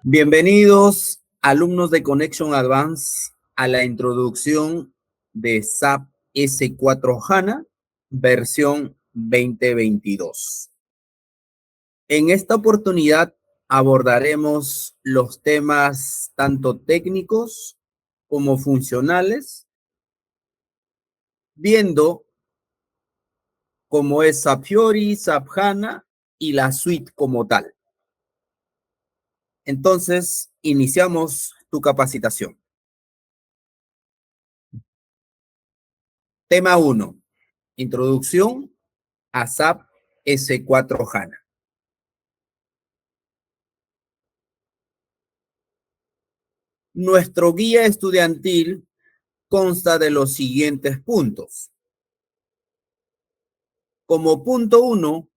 Bienvenidos, alumnos de Connection Advance, a la introducción de SAP S4 HANA, versión 2022. En esta oportunidad abordaremos los temas tanto técnicos como funcionales, viendo cómo es SAP Fiori, SAP HANA y la suite como tal. Entonces, iniciamos tu capacitación. Tema 1. Introducción a SAP S4 HANA. Nuestro guía estudiantil consta de los siguientes puntos. Como punto 1,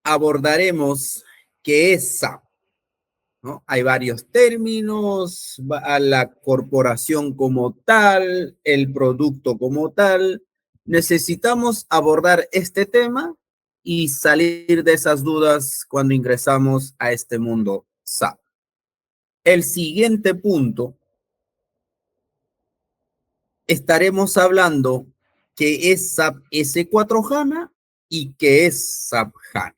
abordaremos qué es SAP, ¿no? Hay varios términos, a la corporación como tal, el producto como tal. Necesitamos abordar este tema y salir de esas dudas cuando ingresamos a este mundo SAP. El siguiente punto, estaremos hablando qué es SAP S4 HANA y qué es SAP HANA.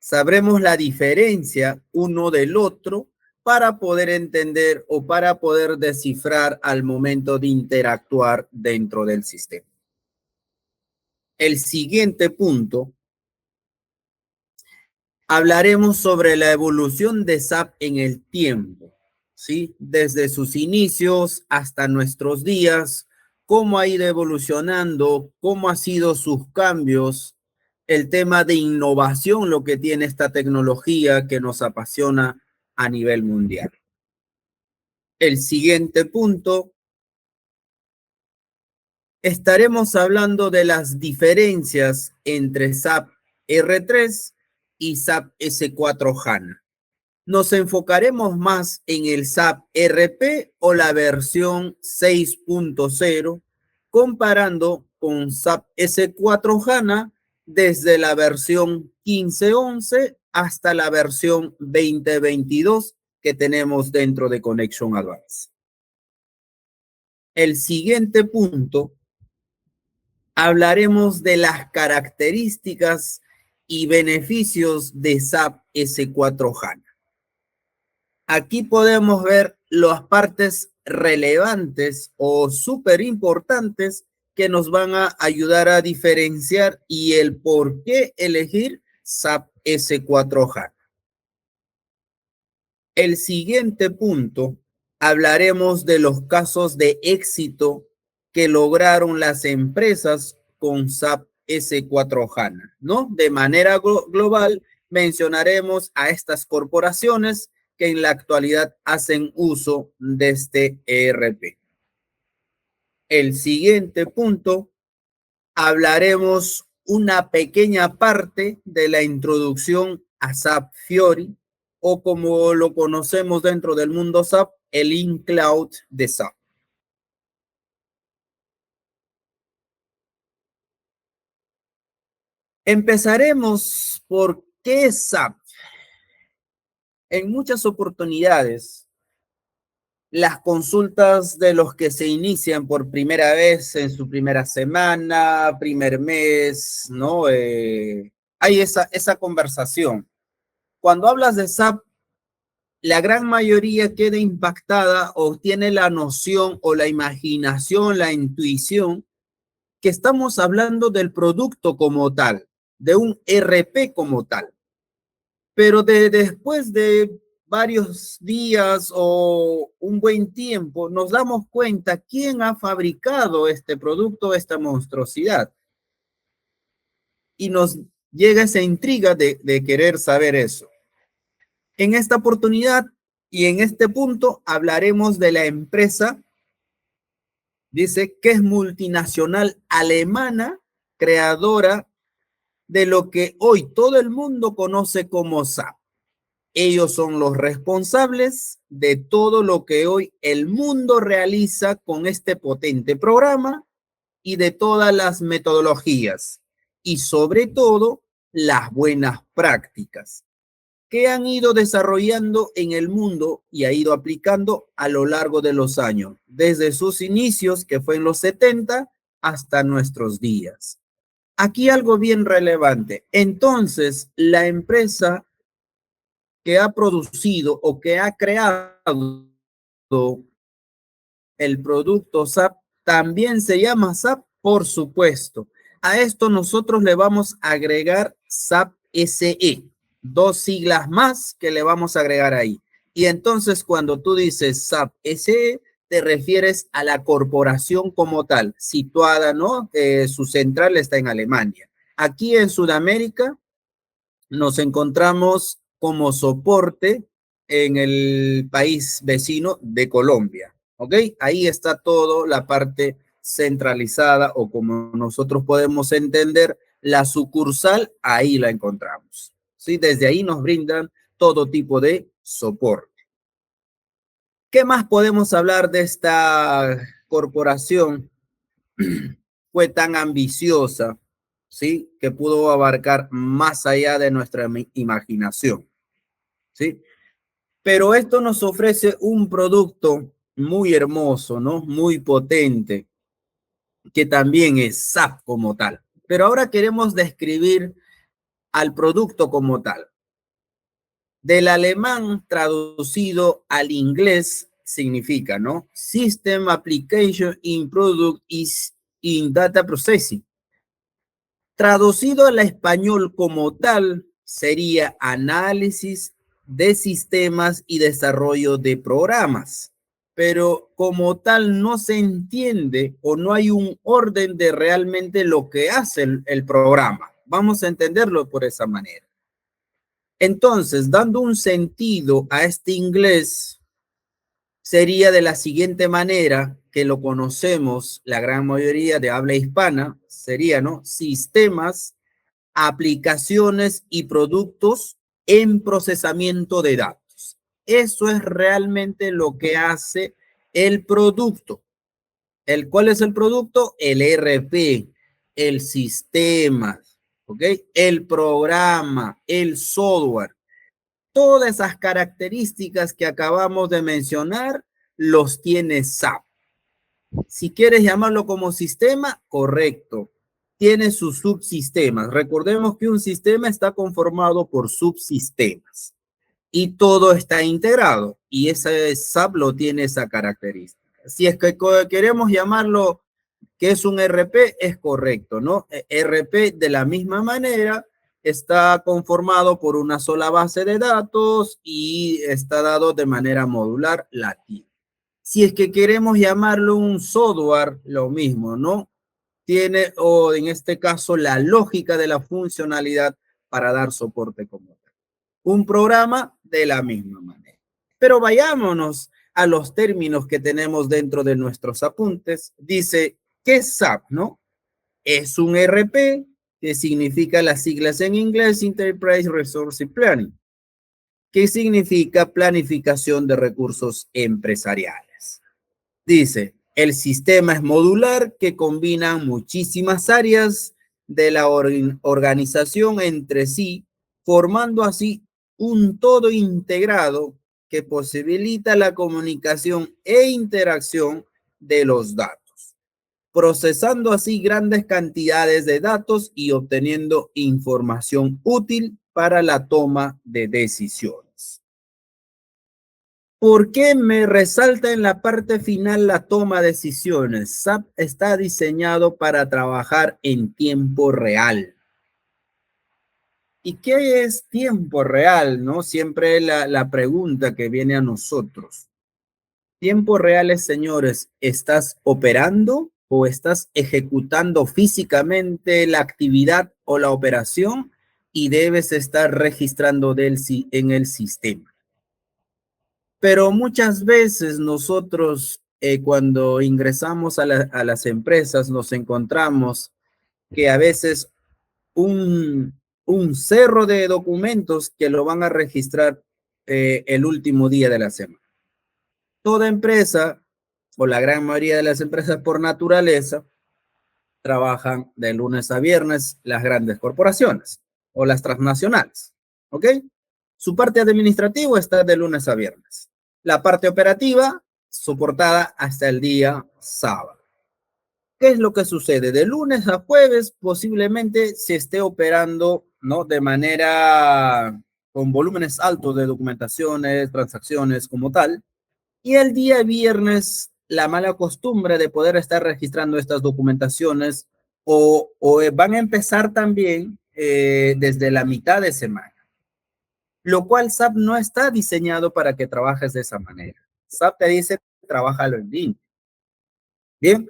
Sabremos la diferencia uno del otro para poder entender o para poder descifrar al momento de interactuar dentro del sistema. El siguiente punto, hablaremos sobre la evolución de SAP en el tiempo, ¿sí? Desde sus inicios hasta nuestros días, cómo ha ido evolucionando, cómo han sido sus cambios, el tema de innovación, lo que tiene esta tecnología que nos apasiona a nivel mundial. El siguiente punto, estaremos hablando de las diferencias entre SAP R3 y SAP S4 HANA. Nos enfocaremos más en el SAP RP o la versión 6.0, comparando con SAP S4 HANA desde la versión 15.11 hasta la versión 2022 que tenemos dentro de Connection Advance. El siguiente punto, hablaremos de las características y beneficios de SAP S4 HANA. Aquí podemos ver las partes relevantes o súper importantes que nos van a ayudar a diferenciar y el por qué elegir SAP S4 HANA. El siguiente punto, hablaremos de los casos de éxito que lograron las empresas con SAP S4 HANA, ¿no? De manera global, mencionaremos a estas corporaciones que en la actualidad hacen uso de este ERP. El siguiente punto, hablaremos una pequeña parte de la introducción a SAP Fiori, o como lo conocemos dentro del mundo SAP, el InCloud de SAP. Empezaremos por qué es SAP. En muchas oportunidades, las consultas de los que se inician por primera vez en su primera semana, primer mes, ¿no? Hay esa conversación. Cuando hablas de SAP, la gran mayoría queda impactada o tiene la noción o la imaginación, la intuición, que estamos hablando del producto como tal, de un RP como tal. Pero después de varios días o un buen tiempo, nos damos cuenta quién ha fabricado este producto, esta monstruosidad. Y nos llega esa intriga de querer saber eso. En esta oportunidad y en este punto hablaremos de la empresa, dice que es multinacional alemana, creadora de lo que hoy todo el mundo conoce como SAP. Ellos son los responsables de todo lo que hoy el mundo realiza con este potente programa y de todas las metodologías y sobre todo las buenas prácticas. que han ido desarrollando en el mundo y ha ido aplicando a lo largo de los años, desde sus inicios, que fue en los 70, hasta nuestros días. Aquí algo bien relevante. Entonces, la empresa que ha producido o que ha creado el producto SAP también se llama SAP, por supuesto. A esto nosotros le vamos a agregar SAP SE, dos siglas más que le vamos a agregar ahí. Y entonces cuando tú dices SAP SE, te refieres a la corporación como tal, situada, ¿no? Su central está en Alemania. Aquí en Sudamérica nos encontramos como soporte en el país vecino de Colombia. ¿Ok? Ahí está todo la parte centralizada o como nosotros podemos entender, la sucursal, ahí la encontramos. ¿Sí? Desde ahí nos brindan todo tipo de soporte. ¿Qué más podemos hablar de esta corporación? Fue tan ambiciosa, ¿sí? Que pudo abarcar más allá de nuestra imaginación, ¿sí? Pero esto nos ofrece un producto muy hermoso, ¿no? Muy potente, que también es SAP como tal. Pero ahora queremos describir al producto como tal. Del alemán traducido al inglés significa, ¿no? System Application in Product is in Data Processing. Traducido al español como tal, sería análisis de sistemas y desarrollo de programas. Pero como tal no se entiende o no hay un orden de realmente lo que hace el programa. Vamos a entenderlo por esa manera. Entonces, dando un sentido a este inglés, sería de la siguiente manera que lo conocemos la gran mayoría de habla hispana, sería, ¿no? Sistemas, aplicaciones y productos en procesamiento de datos. Eso es realmente lo que hace el producto. ¿Cuál es el producto? El ERP, el sistema, ¿ok? El programa, el software. Todas esas características que acabamos de mencionar los tiene SAP. Si quieres llamarlo como sistema, correcto. Tiene sus subsistemas. Recordemos que un sistema está conformado por subsistemas y todo está integrado y ese SAP lo tiene esa característica. Si es que queremos llamarlo que es un RP, es correcto, ¿no? RP de la misma manera está conformado por una sola base de datos y está dado de manera modular latina. Si es que queremos llamarlo un software, lo mismo, ¿no? Tiene, o en este caso, la lógica de la funcionalidad para dar soporte como tal. Un programa de la misma manera. Pero vayámonos a los términos que tenemos dentro de nuestros apuntes. Dice, ¿qué es SAP, no? Es un RP, que significa las siglas en inglés, Enterprise Resource Planning, que significa planificación de recursos empresariales. Dice, el sistema es modular que combina muchísimas áreas de la organización entre sí, formando así un todo integrado que posibilita la comunicación e interacción de los datos, procesando así grandes cantidades de datos y obteniendo información útil para la toma de decisiones. ¿Por qué me resalta en la parte final la toma de decisiones? SAP está diseñado para trabajar en tiempo real. ¿Y qué es tiempo real? ¿No? Siempre la pregunta que viene a nosotros. Tiempo real es, señores, ¿estás operando o estás ejecutando físicamente la actividad o la operación y debes estar registrando en el sistema? Pero muchas veces nosotros cuando ingresamos a las empresas nos encontramos que a veces un cerro de documentos que lo van a registrar el último día de la semana. Toda empresa o la gran mayoría de las empresas por naturaleza trabajan de lunes a viernes las grandes corporaciones o las transnacionales. ¿Ok? Su parte administrativa está de lunes a viernes. La parte operativa, soportada hasta el día sábado. ¿Qué es lo que sucede? De lunes a jueves posiblemente se esté operando, ¿no? De manera con volúmenes altos de documentaciones, transacciones como tal. Y el día viernes, la mala costumbre de poder estar registrando estas documentaciones o van a empezar también desde la mitad de semana, lo cual SAP no está diseñado para que trabajes de esa manera. SAP te dice, trabájalo en línea. Bien,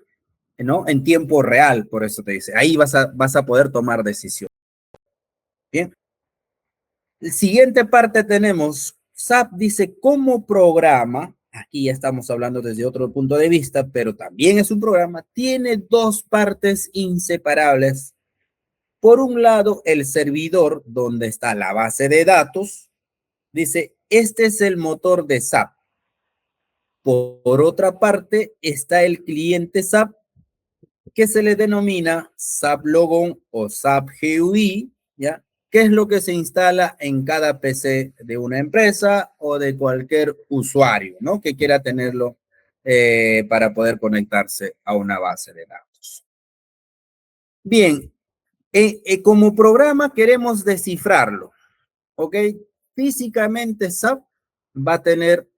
¿no? En tiempo real, por eso te dice. Ahí vas a poder tomar decisión. Bien. La siguiente parte tenemos, SAP dice cómo programa, aquí ya estamos hablando desde otro punto de vista, pero también es un programa, tiene dos partes inseparables. Por un lado, el servidor, donde está la base de datos, dice, este es el motor de SAP. Por otra parte, está el cliente SAP, que se le denomina SAP Logon o SAP GUI, ¿ya? ¿Qué es lo que se instala en cada PC de una empresa o de cualquier usuario, ¿no? Que quiera tenerlo para poder conectarse a una base de datos? Bien, como programa queremos descifrarlo, ¿ok? Físicamente SAP va a tener,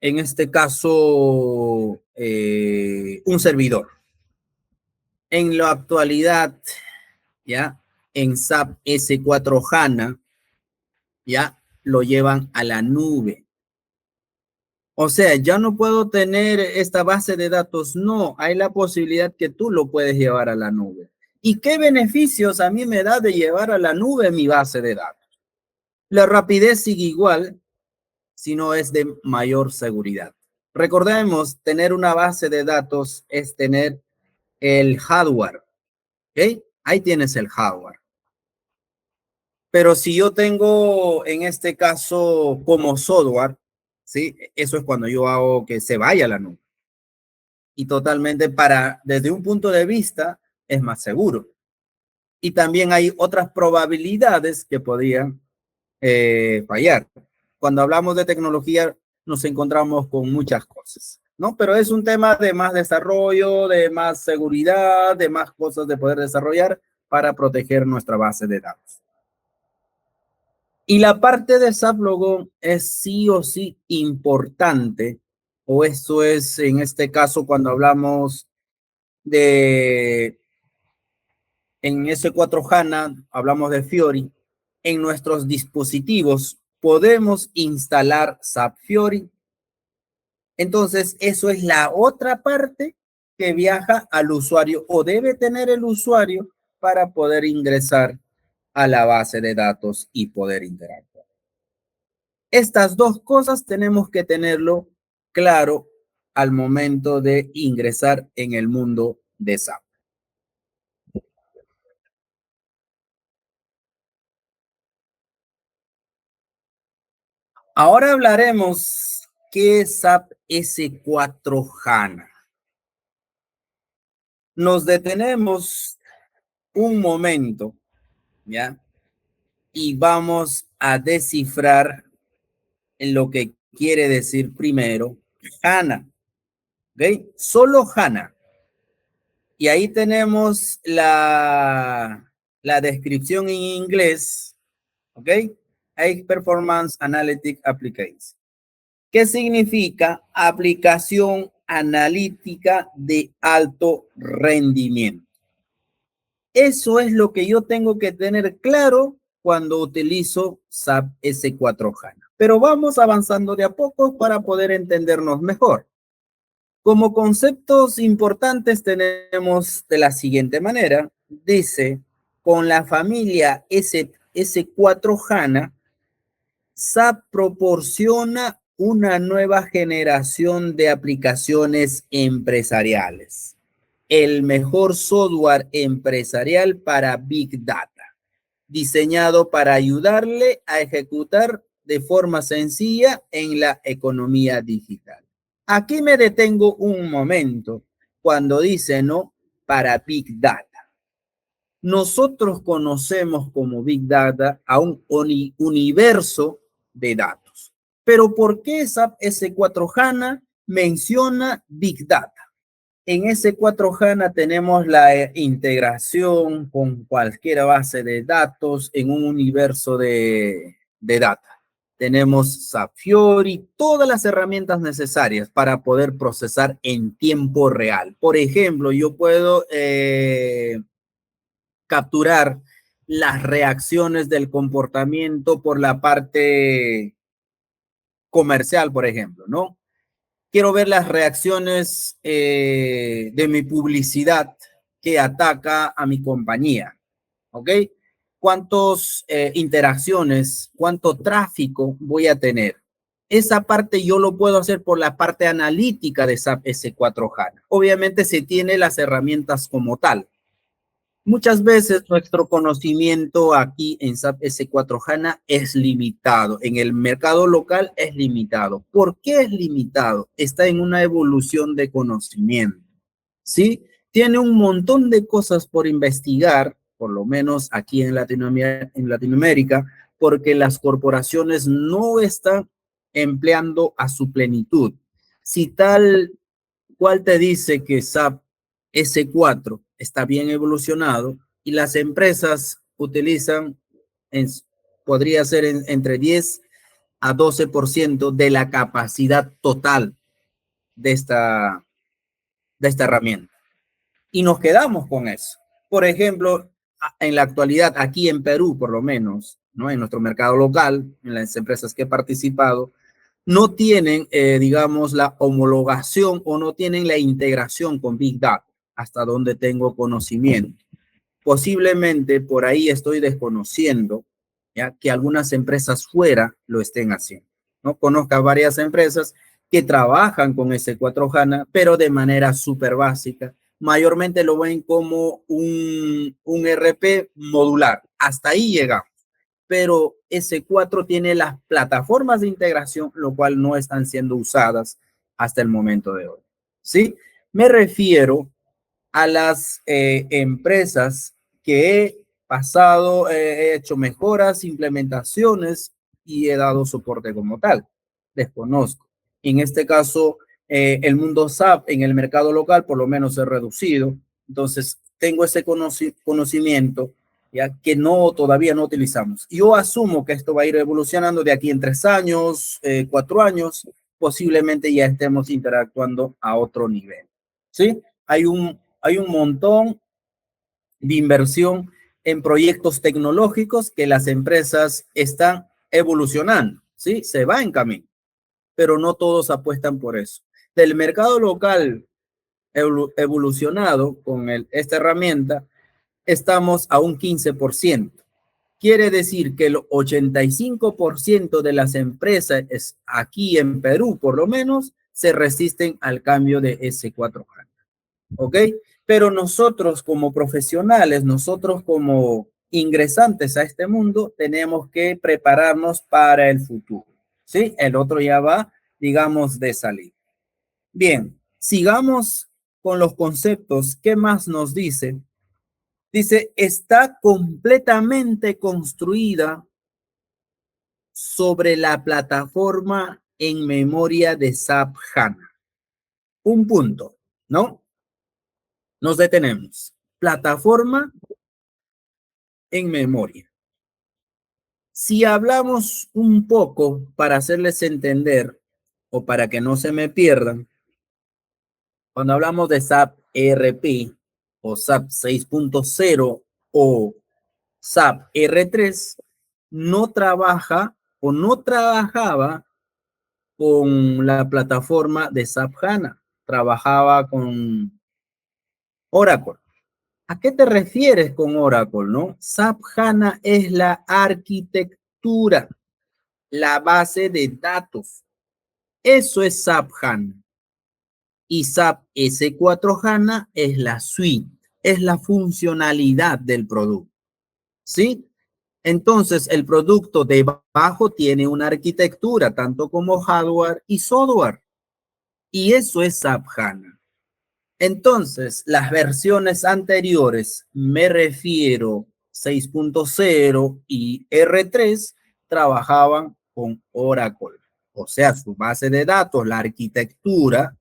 en este caso, un servidor. En la actualidad, ¿ya? En SAP S4 HANA, ¿ya? Lo llevan a la nube. O sea, ya no puedo tener esta base de datos. No, hay la posibilidad que tú lo puedes llevar a la nube. ¿Y qué beneficios a mí me da de llevar a la nube mi base de datos? La rapidez sigue igual, sino es de mayor seguridad. Recordemos, tener una base de datos es tener el hardware, ¿ok? Ahí tienes el hardware. Pero si yo tengo, en este caso, como software, ¿sí? Eso es cuando yo hago que se vaya a la nube. Y totalmente desde un punto de vista, es más seguro. Y también hay otras probabilidades que podrían fallar. Cuando hablamos de tecnología, nos encontramos con muchas cosas, ¿no? Pero es un tema de más desarrollo, de más seguridad, de más cosas de poder desarrollar para proteger nuestra base de datos. Y la parte de SAP Logon es sí o sí importante, o esto es en este caso cuando hablamos de, en S4 HANA, hablamos de Fiori, en nuestros dispositivos podemos instalar SAP Fiori. Entonces, eso es la otra parte que viaja al usuario o debe tener el usuario para poder ingresar a la base de datos y poder interactuar. Estas dos cosas tenemos que tenerlo claro al momento de ingresar en el mundo de SAP. Ahora hablaremos qué es SAP S4 HANA. Nos detenemos un momento, ¿ya? Y vamos a descifrar lo que quiere decir primero HANA, ¿ok? Solo HANA. Y ahí tenemos la descripción en inglés, ¿ok? High Performance Analytic Application. ¿Qué significa? Aplicación analítica de alto rendimiento. Eso es lo que yo tengo que tener claro cuando utilizo SAP S4 HANA. Pero vamos avanzando de a poco para poder entendernos mejor. Como conceptos importantes tenemos de la siguiente manera. Dice, con la familia S4 HANA, SAP proporciona una nueva generación de aplicaciones empresariales. El mejor software empresarial para Big Data, diseñado para ayudarle a ejecutar de forma sencilla en la economía digital. Aquí me detengo un momento cuando dice, ¿no? Para Big Data. Nosotros conocemos como Big Data a un universo de datos. Pero ¿por qué SAP S4 HANA menciona Big Data? En S4 HANA tenemos la integración con cualquier base de datos en un universo de data. Tenemos SAP Fiori, todas las herramientas necesarias para poder procesar en tiempo real. Por ejemplo, yo puedo capturar las reacciones del comportamiento por la parte comercial, por ejemplo, ¿no? Quiero ver las reacciones de mi publicidad que ataca a mi compañía, ¿ok? ¿Cuántas interacciones, cuánto tráfico voy a tener? Esa parte yo lo puedo hacer por la parte analítica de SAP S4 HANA. Obviamente se tiene las herramientas como tal. Muchas veces nuestro conocimiento aquí en SAP S4 HANA es limitado. En el mercado local es limitado. ¿Por qué es limitado? Está en una evolución de conocimiento. ¿Sí? Tiene un montón de cosas por investigar, por lo menos aquí en Latinoamérica, porque las corporaciones no están empleando a su plenitud. Si tal cual te dice que SAP S4 está bien evolucionado y las empresas utilizan, podría ser entre 10 a 12% de la capacidad total de esta herramienta. Y nos quedamos con eso. Por ejemplo, en la actualidad, aquí en Perú, por lo menos, ¿no? En nuestro mercado local, en las empresas que he participado, no tienen, digamos, la homologación o no tienen la integración con Big Data, hasta donde tengo conocimiento. Posiblemente por ahí estoy desconociendo, ya que algunas empresas fuera lo estén haciendo. No conozco varias empresas que trabajan con S4 HANA, pero de manera súper básica. Mayormente lo ven como un RP modular. Hasta ahí llegamos. Pero S4 tiene las plataformas de integración, lo cual no están siendo usadas hasta el momento de hoy. ¿Sí? Me refiero a las empresas que he pasado, he hecho mejoras, implementaciones y he dado soporte como tal. Desconozco. En este caso, el mundo SAP en el mercado local por lo menos es reducido. Entonces, tengo ese conocimiento ya que todavía no utilizamos. Yo asumo que esto va a ir evolucionando de aquí en 3 años, 4 años, posiblemente ya estemos interactuando a otro nivel. ¿Sí? Hay un montón de inversión en proyectos tecnológicos que las empresas están evolucionando, ¿sí? Se va en camino, pero no todos apuestan por eso. Del mercado local evolucionado con esta herramienta, estamos a un 15%. Quiere decir que el 85% de las empresas aquí en Perú, por lo menos, se resisten al cambio de S4 HANA. ¿Ok? Pero nosotros como profesionales, nosotros como ingresantes a este mundo, tenemos que prepararnos para el futuro. ¿Sí? El otro ya va, digamos, de salir. Bien, sigamos con los conceptos. ¿Qué más nos dice? Dice, está completamente construida sobre la plataforma en memoria de SAP HANA. Un punto, ¿no? Nos detenemos. Plataforma en memoria. Si hablamos un poco para hacerles entender o para que no se me pierdan, cuando hablamos de SAP ERP o SAP 6.0 o SAP R3, no trabaja o no trabajaba con la plataforma de SAP HANA, trabajaba con Oracle. ¿A qué te refieres con Oracle, no? SAP HANA es la arquitectura, la base de datos. Eso es SAP HANA. Y SAP S4 HANA es la suite, es la funcionalidad del producto. ¿Sí? Entonces, el producto debajo tiene una arquitectura, tanto como hardware y software. Y eso es SAP HANA. Entonces, las versiones anteriores, me refiero 6.0 y R3, trabajaban con Oracle. O sea, su base de datos, la arquitectura,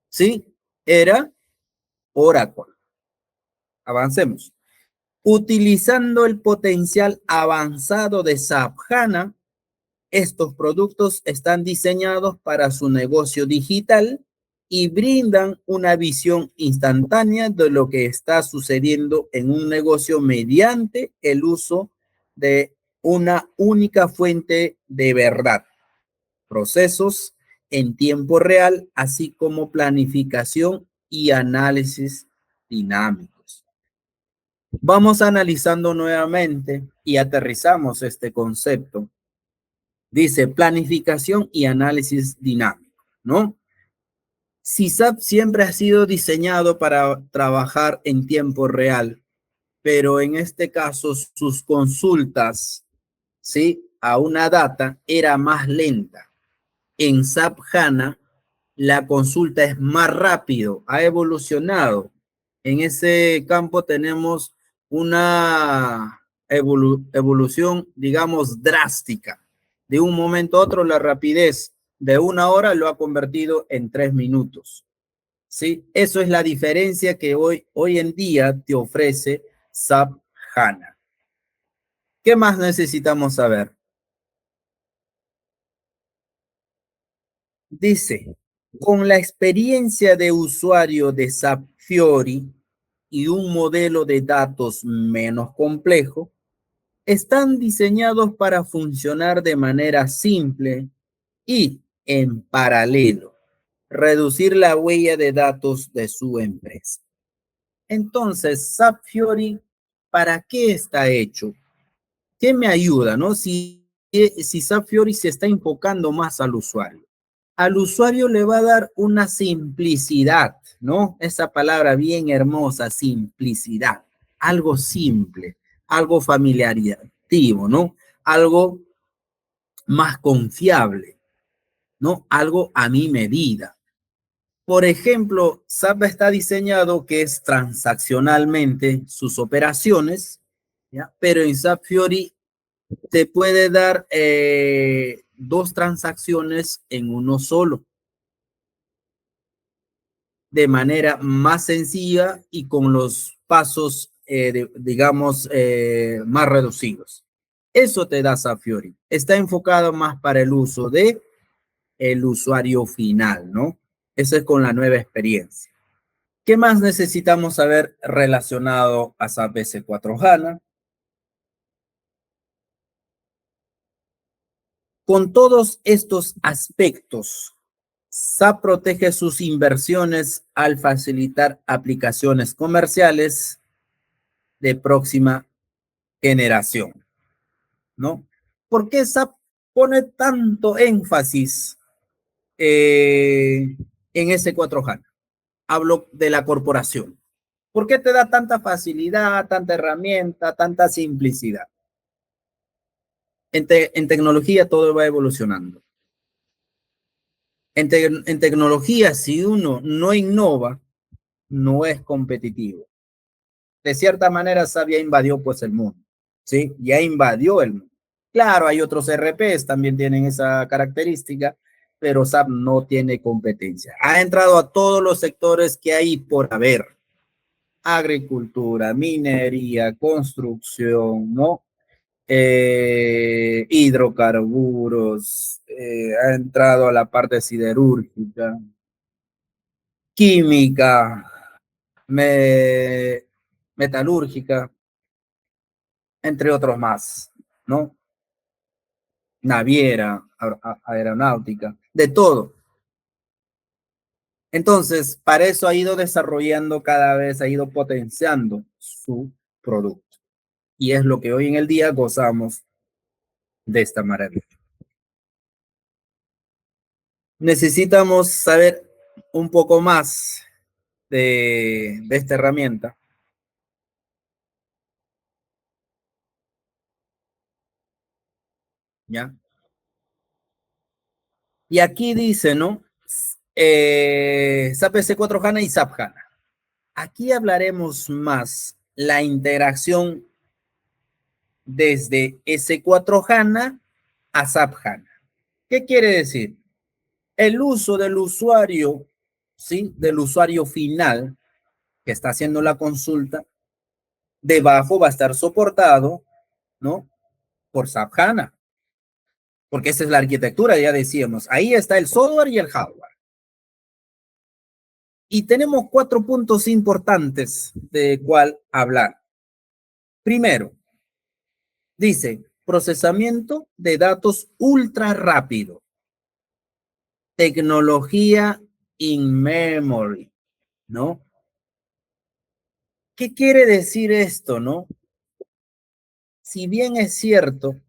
¿sí? Era Oracle. Avancemos. Utilizando el potencial avanzado de SAP HANA, estos productos están diseñados para su negocio digital y brindan una visión instantánea de lo que está sucediendo en un negocio mediante el uso de una única fuente de verdad, procesos en tiempo real, así como planificación y análisis dinámicos. Vamos analizando nuevamente y aterrizamos este concepto. Dice planificación y análisis dinámico, ¿no? SAP siempre ha sido diseñado para trabajar en tiempo real, pero en este caso sus consultas, ¿sí? A una data era más lenta. En SAP HANA la consulta es más rápido, ha evolucionado. En ese campo tenemos una evolución, digamos, drástica. De un momento a otro, la rapidez de 1 hora lo ha convertido en 3 minutos. ¿Sí? Eso es la diferencia que hoy en día te ofrece SAP HANA. ¿Qué más necesitamos saber? Dice, con la experiencia de usuario de SAP Fiori y un modelo de datos menos complejo, están diseñados para funcionar de manera simple y en paralelo, reducir la huella de datos de su empresa. Entonces, SAP Fiori, ¿para qué está hecho? ¿Qué me ayuda, no? Si SAP Fiori se está enfocando más al usuario. Al usuario le va a dar una simplicidad, ¿no? Esa palabra bien hermosa, simplicidad. Algo simple, algo familiaritivo, ¿no? Algo más confiable, ¿no? Algo a mi medida. Por ejemplo, SAP está diseñado que es transaccionalmente sus operaciones, ¿ya? Pero en SAP Fiori te puede dar 2 transacciones en uno solo, de manera más sencilla y con los pasos, digamos, más reducidos. Eso te da SAP Fiori. Está enfocado más para el uso de el usuario final, ¿no? Eso es con la nueva experiencia. ¿Qué más necesitamos saber relacionado a SAP S4 HANA? Con todos estos aspectos, SAP protege sus inversiones al facilitar aplicaciones comerciales de próxima generación, ¿no? ¿Por qué SAP pone tanto énfasis en S4 HANA? Hablo de la corporación. ¿Por qué te da tanta facilidad, tanta herramienta, tanta simplicidad? En tecnología todo va evolucionando. En tecnología, si uno no innova, no es competitivo. De cierta manera, SAP ya invadió pues el mundo, ¿sí? Ya invadió el mundo. Claro, hay otros RPs también tienen esa característica, pero SAP no tiene competencia. Ha entrado a todos los sectores que hay por haber. Agricultura, minería, construcción, ¿no? Hidrocarburos, ha entrado a la parte siderúrgica, química, me, metalúrgica, entre otros más, ¿no? Naviera, aeronáutica, de todo. Entonces, para eso ha ido desarrollando cada vez, ha ido potenciando su producto. Y es lo que hoy en el día gozamos de esta maravilla. Necesitamos saber un poco más de esta herramienta, ¿ya? Y aquí dice, ¿no? SAP S4 HANA y SAP HANA. Aquí hablaremos más la integración desde S4 HANA a SAP HANA. ¿Qué quiere decir? El uso del usuario, ¿sí? Del usuario final que está haciendo la consulta, debajo va a estar soportado, ¿no? Por SAP HANA, porque esa es la arquitectura, ya decíamos. Ahí está el software y el hardware. Y tenemos 4 puntos importantes de cuál hablar. Primero, dice procesamiento de datos ultra rápido, tecnología in memory, ¿no? ¿Qué quiere decir esto, no? Si bien es cierto,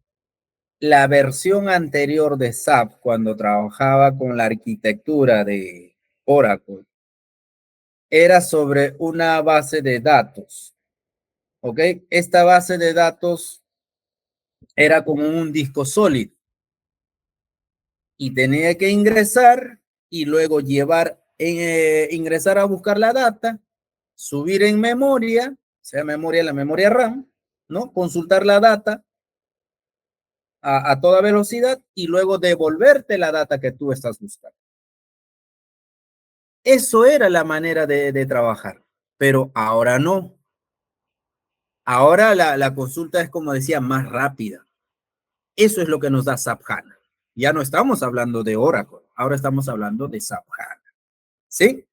la versión anterior de SAP, cuando trabajaba con la arquitectura de Oracle, era sobre una base de datos, ¿ok? Esta base de datos era como un disco sólido y tenía que ingresar y luego ingresar a buscar la data, subir en memoria, sea memoria, la memoria RAM, ¿no? Consultar la data a toda velocidad y luego devolverte la data que tú estás buscando. Eso era la manera de trabajar, pero ahora no. Ahora la consulta es, como decía, más rápida. Eso es lo que nos da SAP HANA. Ya no estamos hablando de Oracle, ahora estamos hablando de SAP HANA. ¿Sí?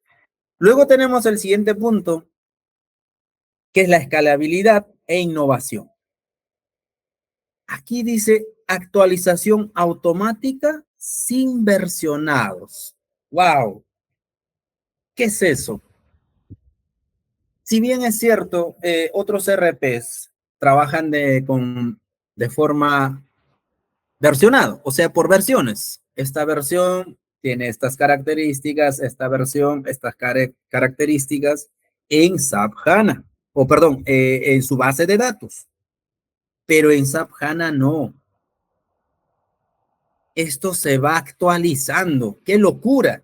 Luego tenemos el siguiente punto, que es la escalabilidad e innovación. Aquí dice actualización automática sin versionados. ¡Wow! ¿Qué es eso? Si bien es cierto, otros RPs trabajan de forma versionado, o sea, por versiones. Esta versión tiene estas características, esta versión, estas características en SAP HANA, o perdón, en su base de datos. Pero en SAP HANA no. Esto se va actualizando. ¡Qué locura!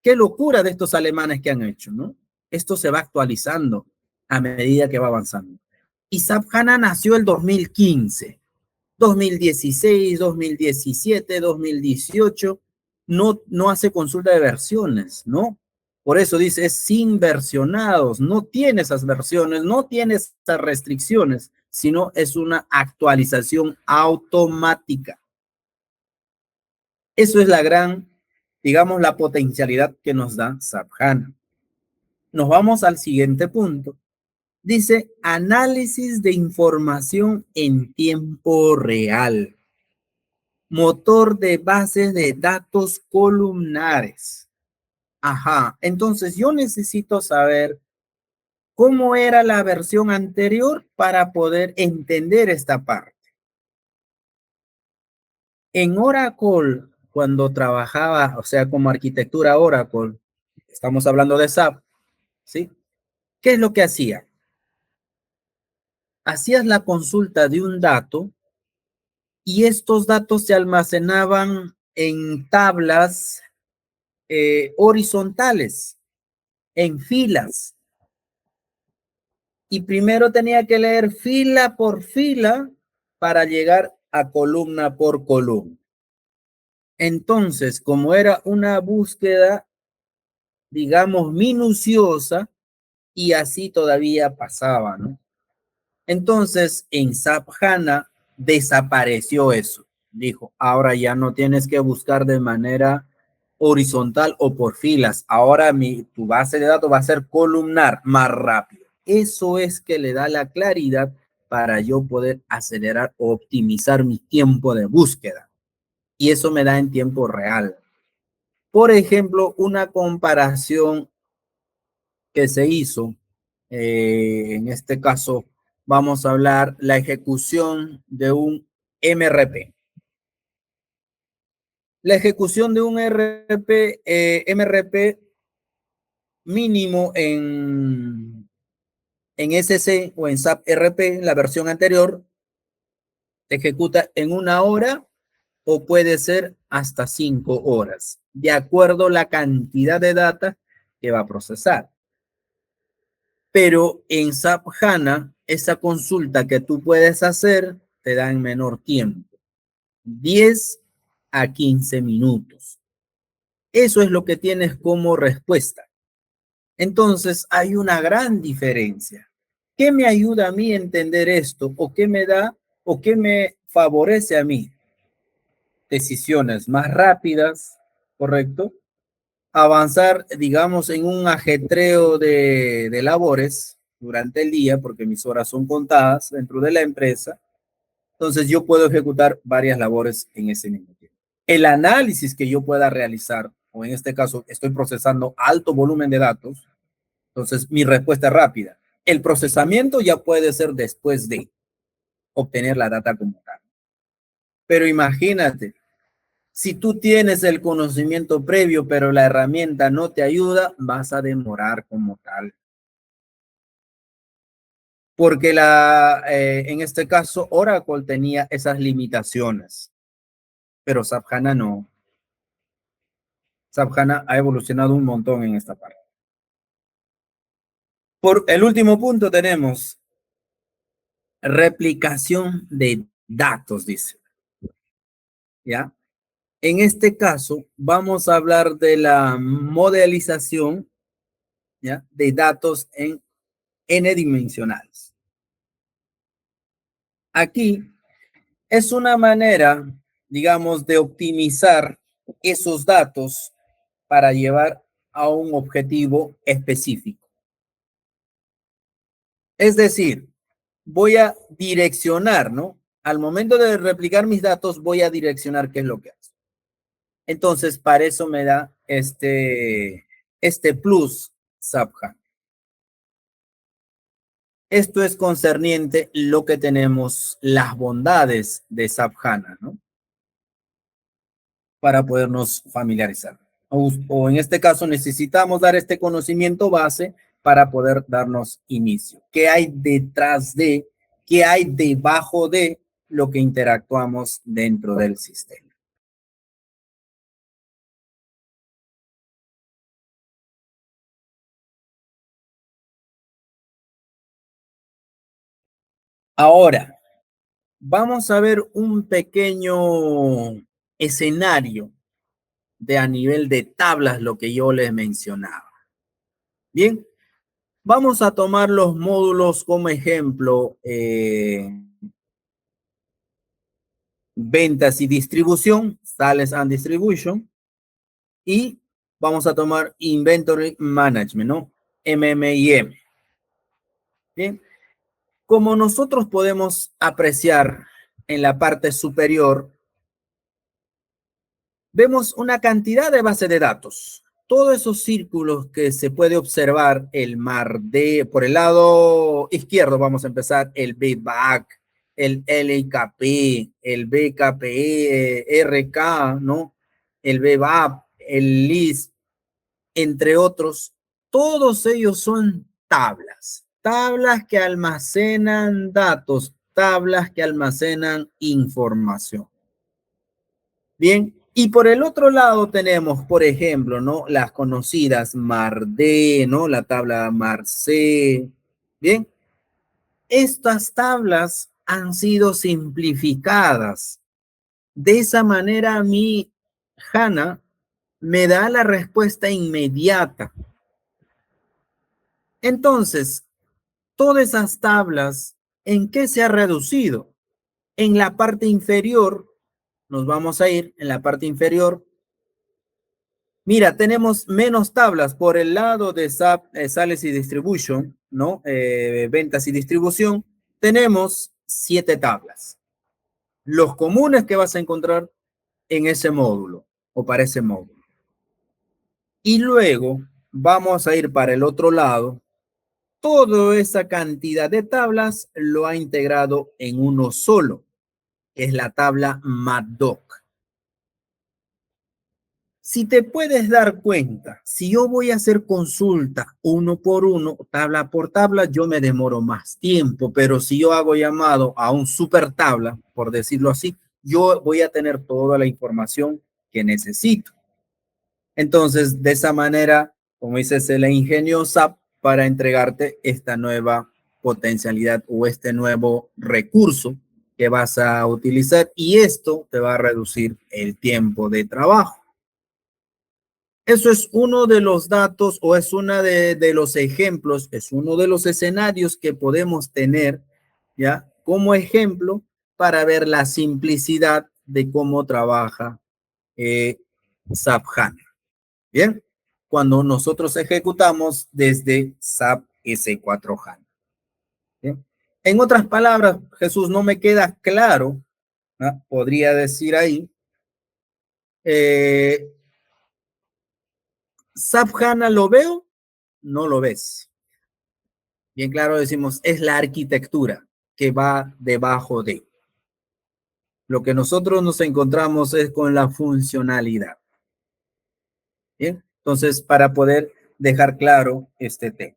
¡Qué locura de estos alemanes que han hecho, ¿no? Esto se va actualizando a medida que va avanzando. Y SAP HANA nació el 2015. 2016, 2017, 2018, no hace consulta de versiones, ¿no? Por eso dice, es sin versionados, no tiene esas versiones, no tiene esas restricciones, sino es una actualización automática. Eso es la gran, digamos, la potencialidad que nos da SAP HANA. Nos vamos al siguiente punto. Dice, análisis de información en tiempo real. Motor de bases de datos columnares. Ajá, entonces yo necesito saber cómo era la versión anterior para poder entender esta parte. En Oracle, cuando trabajaba, o sea, como arquitectura Oracle, estamos hablando de SAP, ¿sí? ¿Qué es lo que hacía? Hacías la consulta de un dato y estos datos se almacenaban en tablas horizontales, en filas. Y primero tenía que leer fila por fila para llegar a columna por columna. Entonces, como era una búsqueda, digamos, minuciosa, y así todavía pasaba, ¿no? Entonces, en SAP HANA desapareció eso. Dijo, ahora ya no tienes que buscar de manera horizontal o por filas. Ahora tu base de datos va a ser columnar más rápido. Eso es que le da la claridad para yo poder acelerar o optimizar mi tiempo de búsqueda. Y eso me da en tiempo real. Por ejemplo, una comparación que se hizo, en este caso, vamos a hablar la ejecución de un MRP. La ejecución de un MRP mínimo en SC o en SAP RP, la versión anterior, se ejecuta en 1 hora o puede ser hasta 5 horas, de acuerdo a la cantidad de data que va a procesar. Pero en SAP HANA, esa consulta que tú puedes hacer te da en menor tiempo, 10 a 15 minutos. Eso es lo que tienes como respuesta. Entonces, hay una gran diferencia. ¿Qué me ayuda a mí a entender esto? ¿O qué me da o qué me favorece a mí? Decisiones más rápidas, ¿correcto? Avanzar, digamos, en un ajetreo de labores durante el día, porque mis horas son contadas dentro de la empresa. Entonces, yo puedo ejecutar varias labores en ese mismo tiempo. El análisis que yo pueda realizar, o en este caso, estoy procesando alto volumen de datos, entonces mi respuesta es rápida. El procesamiento ya puede ser después de obtener la data como tal. Pero imagínate, si tú tienes el conocimiento previo, pero la herramienta no te ayuda, vas a demorar como tal. Porque en este caso, Oracle tenía esas limitaciones, pero SAP HANA no. SAP HANA ha evolucionado un montón en esta parte. Por el último punto tenemos replicación de datos, dice. ¿Ya? En este caso, vamos a hablar de la modelización, ¿ya?, de datos en n dimensionales. Aquí es una manera, digamos, de optimizar esos datos para llevar a un objetivo específico. Es decir, voy a direccionar, ¿no? Al momento de replicar mis datos, voy a direccionar qué es lo que hago. Entonces, para eso me da este plus SAP HANA. Esto es concerniente lo que tenemos, las bondades de SAP HANA, ¿no? Para podernos familiarizar. O en este caso necesitamos dar este conocimiento base para poder darnos inicio. ¿Qué hay detrás de, qué hay debajo de lo que interactuamos dentro del sistema? Ahora, vamos a ver un pequeño escenario de a nivel de tablas, lo que yo les mencionaba. Bien, vamos a tomar los módulos como ejemplo, ventas y distribución, sales and distribution, y vamos a tomar inventory management, ¿no? MMIM. Bien, como nosotros podemos apreciar en la parte superior, vemos una cantidad de bases de datos. Todos esos círculos que se puede observar, el mar de, por el lado izquierdo vamos a empezar, el BBAC, el LKP, el BKPE, RK, ¿no? El BBAP, el LIS, entre otros. Todos ellos son tablas, tablas que almacenan datos, tablas que almacenan información. Bien, y por el otro lado tenemos, por ejemplo, ¿no?, las conocidas MARD, ¿no?, la tabla MARC. Bien, estas tablas han sido simplificadas. De esa manera a mí, HANA me da la respuesta inmediata. Entonces, todas esas tablas, ¿en qué se ha reducido? En la parte inferior, nos vamos a ir en la parte inferior. Mira, tenemos menos tablas por el lado de SAP, Sales y Distribution, ¿no? Ventas y distribución. Tenemos 7 tablas. Los comunes que vas a encontrar en ese módulo o para ese módulo. Y luego vamos a ir para el otro lado. Toda esa cantidad de tablas lo ha integrado en uno solo, que es la tabla MATDOC. Si te puedes dar cuenta, si yo voy a hacer consulta uno por uno, tabla por tabla, yo me demoro más tiempo, pero si yo hago llamado a un super tabla, por decirlo así, yo voy a tener toda la información que necesito. Entonces, de esa manera, como dices, se le ingenió SAP para entregarte esta nueva potencialidad o este nuevo recurso que vas a utilizar, y esto te va a reducir el tiempo de trabajo. Eso es uno de los datos o es uno de los ejemplos, es uno de los escenarios que podemos tener, ¿ya? Como ejemplo para ver la simplicidad de cómo trabaja SAP HANA. Bien, cuando nosotros ejecutamos desde SAP S4 HANA. ¿Bien? En otras palabras, Jesús, no me queda claro, ¿no? Podría decir ahí, eh, SAP HANA lo veo, no lo ves. Bien claro decimos, es la arquitectura que va debajo de. Lo que nosotros nos encontramos es con la funcionalidad. Bien, entonces para poder dejar claro este tema.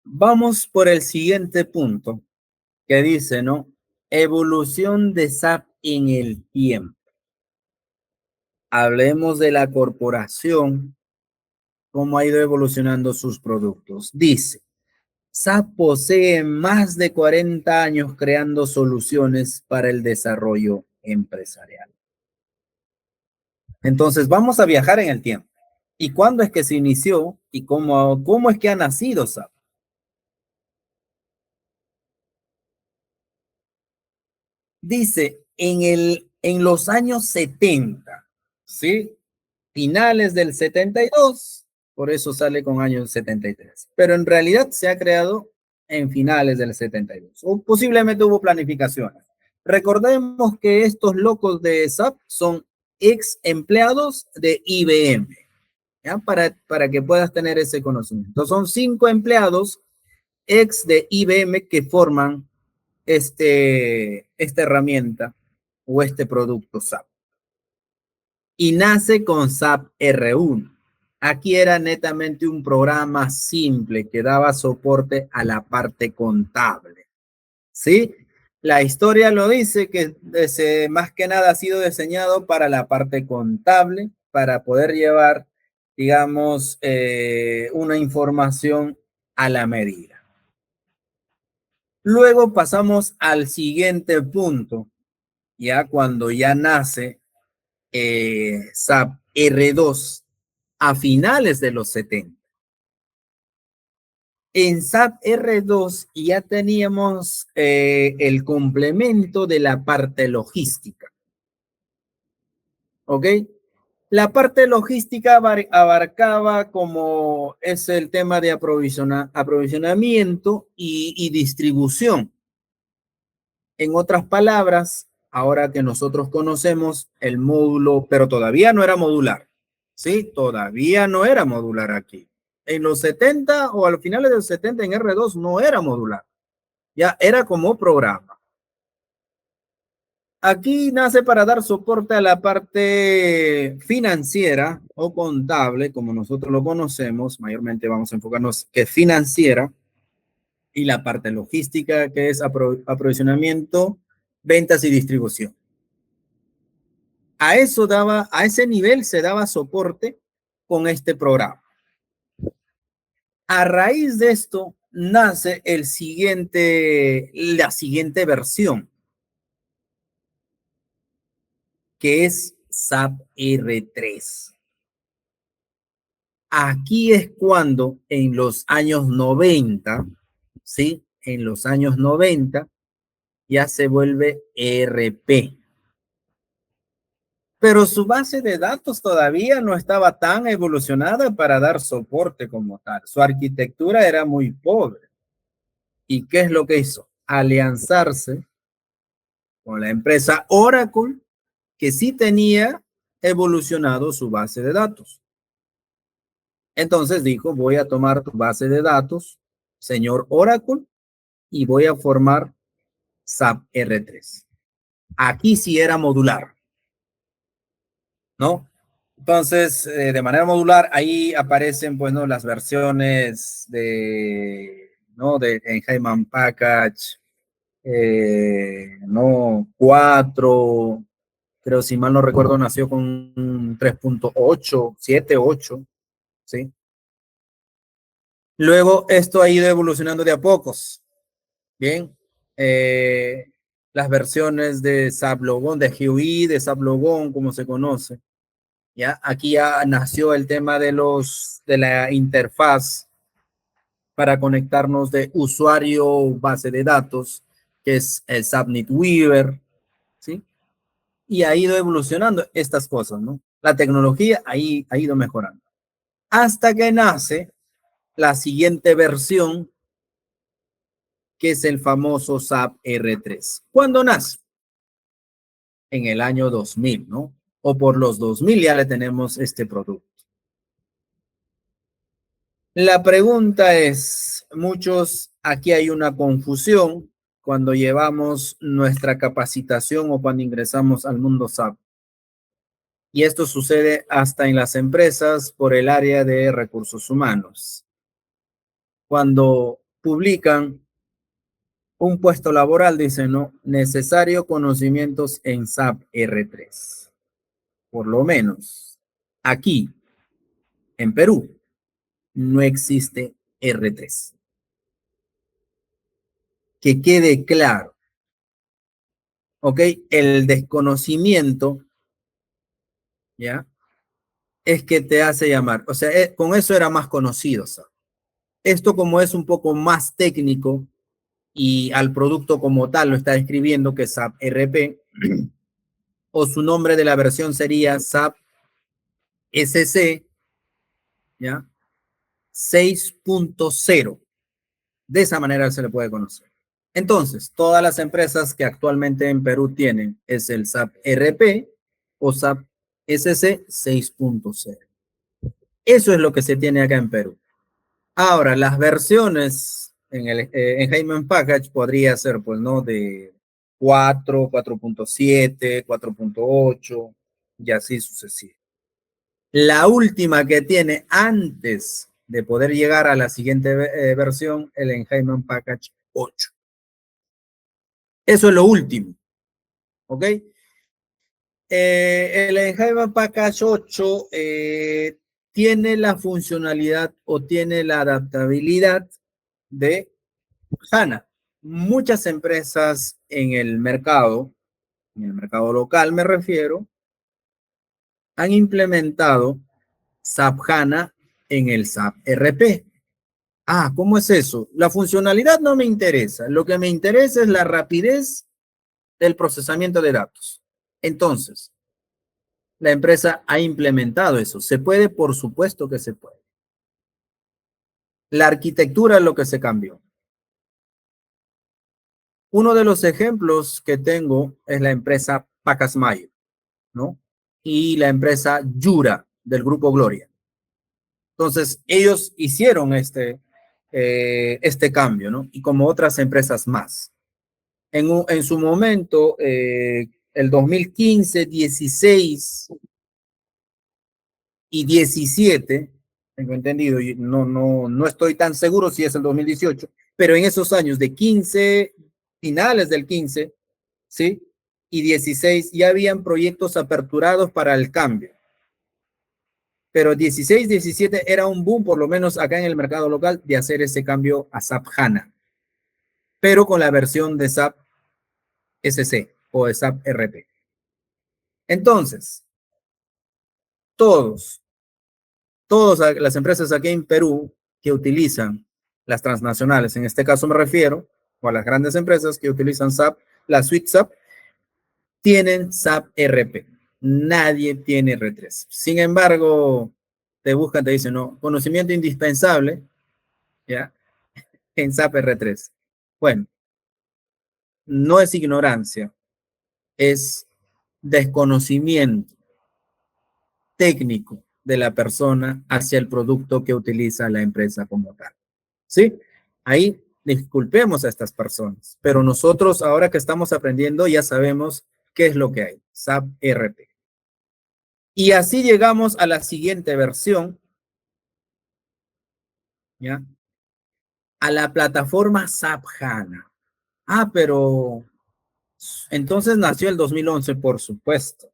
Vamos por el siguiente punto que dice, ¿no? Evolución de SAP en el tiempo. Hablemos de la corporación, cómo ha ido evolucionando sus productos. Dice, SAP posee más de 40 años creando soluciones para el desarrollo empresarial. Entonces, vamos a viajar en el tiempo. ¿Y cuándo es que se inició y cómo es que ha nacido SAP? Dice, en los años 70, ¿sí? Finales del 72, por eso sale con años 73. Pero en realidad se ha creado en finales del 72, o posiblemente hubo planificaciones. Recordemos que estos locos de SAP son ex empleados de IBM, ¿ya? Para que puedas tener ese conocimiento. Son 5 empleados ex de IBM que forman esta herramienta o este producto SAP. Y nace con SAP R1. Aquí era netamente un programa simple que daba soporte a la parte contable. ¿Sí? La historia lo dice que más que nada ha sido diseñado para la parte contable, para poder llevar, digamos, una información a la medida. Luego pasamos al siguiente punto, ya cuando ya nace SAP R2 a finales de los 70. En SAP R2 ya teníamos el complemento de la parte logística. ¿Ok? La parte logística abarcaba como es el tema de aprovisionamiento y distribución. En otras palabras, ahora que nosotros conocemos el módulo, pero todavía no era modular, ¿sí? Todavía no era modular aquí. En los 70 o a los finales de los 70 en R2 no era modular, ya era como programa. Aquí nace para dar soporte a la parte financiera o contable, como nosotros lo conocemos, mayormente vamos a enfocarnos que es financiera, y la parte logística, que es aprovisionamiento, ventas y distribución. A ese nivel se daba soporte con este programa. A raíz de esto nace la siguiente versión, que es SAP R3. Aquí es cuando en los años 90, ¿sí? En los años 90 ya se vuelve ERP. Pero su base de datos todavía no estaba tan evolucionada para dar soporte como tal. Su arquitectura era muy pobre. ¿Y qué es lo que hizo? Alianzarse con la empresa Oracle, que sí tenía evolucionado su base de datos. Entonces dijo, voy a tomar tu base de datos, señor Oracle, y voy a formar SAP R3. Aquí sí era modular, ¿no? Entonces, de manera modular, ahí aparecen, pues, ¿no? Las versiones de, ¿no? De Enhancement Package, ¿no? 4, pero si mal no recuerdo, nació con 3.8, 7, 8, ¿sí? Luego, esto ha ido evolucionando de a pocos, ¿bien? Eh, las versiones de SAP Logon, de GUI, de SAP Logon, como se conoce. ¿Ya? Aquí ya nació el tema de la interfaz para conectarnos de usuario base de datos, que es el Subnet Weaver, ¿sí? Y ha ido evolucionando estas cosas, ¿no? La tecnología ahí ha ido mejorando. Hasta que nace la siguiente versión, que es el famoso SAP R3. ¿Cuándo nace? En el año 2000, ¿no? O por los 2000 ya le tenemos este producto. La pregunta es, muchos, aquí hay una confusión cuando llevamos nuestra capacitación o cuando ingresamos al mundo SAP. Y esto sucede hasta en las empresas por el área de recursos humanos. Cuando publican un puesto laboral, dicen, no, necesario conocimientos en SAP R3. Por lo menos aquí, en Perú, no existe R3. Que quede claro. ¿Ok? El desconocimiento, ¿ya? Es que te hace llamar. O sea, con eso era más conocido, ¿sabes? Esto como es un poco más técnico y al producto como tal lo está escribiendo, que es SAP RP, o su nombre de la versión sería SAP SC, ¿ya? 6.0. De esa manera se le puede conocer. Entonces, todas las empresas que actualmente en Perú tienen es el SAP RP o SAP SC 6.0. Eso es lo que se tiene acá en Perú. Ahora, las versiones en el Enhancement Package podría ser, pues, ¿no? De 4, 4.7, 4.8 y así sucesivamente. La última que tiene antes de poder llegar a la siguiente versión, el Enhancement Package 8. Eso es lo último, ¿ok? El Enhancement Package 8 tiene la funcionalidad o tiene la adaptabilidad de HANA. Muchas empresas en el mercado local me refiero, han implementado SAP HANA en el SAP RP. Ah, ¿cómo es eso? La funcionalidad no me interesa. Lo que me interesa es la rapidez del procesamiento de datos. Entonces, la empresa ha implementado eso. ¿Se puede? Por supuesto que se puede. La arquitectura es lo que se cambió. Uno de los ejemplos que tengo es la empresa Pacasmayo, ¿no? Y la empresa Yura del Grupo Gloria. Entonces, ellos hicieron este cambio, ¿no? Y como otras empresas más. En su momento, el 2015, 16 y 17, tengo entendido, y no estoy tan seguro si es el 2018, pero en esos años de 15, finales del 15, ¿sí? Y 16 ya habían proyectos aperturados para el cambio. Pero 16, 17 era un boom, por lo menos acá en el mercado local, de hacer ese cambio a SAP HANA, pero con la versión de SAP SC o de SAP RP. Entonces, todos, todas las empresas aquí en Perú que utilizan las transnacionales, en este caso me refiero, o a las grandes empresas que utilizan SAP, la suite SAP, tienen SAP RP. Nadie tiene R3. Sin embargo, te buscan, te dicen, no, conocimiento indispensable, ¿ya? En SAP R3. Bueno, no es ignorancia, es desconocimiento técnico de la persona hacia el producto que utiliza la empresa como tal. ¿Sí? Ahí disculpemos a estas personas, pero nosotros ahora que estamos aprendiendo ya sabemos qué es lo que hay, SAP RP. Y así llegamos a la siguiente versión, ¿ya? A la plataforma SAP HANA. Ah, pero entonces nació el 2011, por supuesto.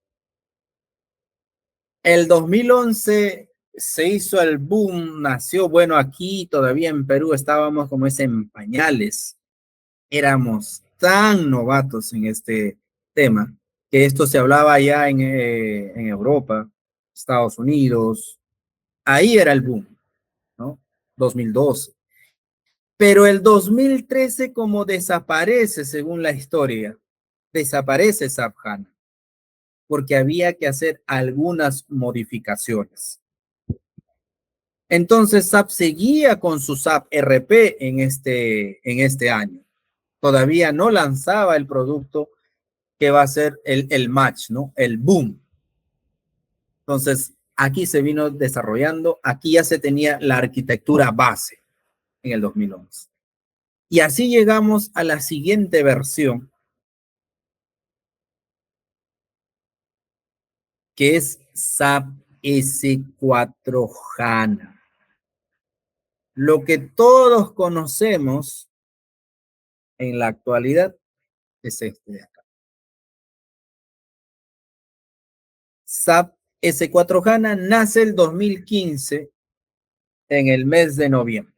El 2011 se hizo el boom, nació, bueno, aquí todavía en Perú estábamos como es en pañales. Éramos tan novatos en este tema que esto se hablaba ya en Europa, Estados Unidos. Ahí era el boom, ¿no? 2012. Pero el 2013 como desaparece según la historia, desaparece SAP HANA, porque había que hacer algunas modificaciones. Entonces SAP seguía con su SAP RP en este año. Todavía no lanzaba el producto que va a ser el match, ¿no? El boom. Entonces, aquí se vino desarrollando, aquí ya se tenía la arquitectura base en el 2011. Y así llegamos a la siguiente versión, que es SAP S4 HANA. Lo que todos conocemos en la actualidad es este de acá. SAP S4 HANA nace el 2015 en el mes de noviembre.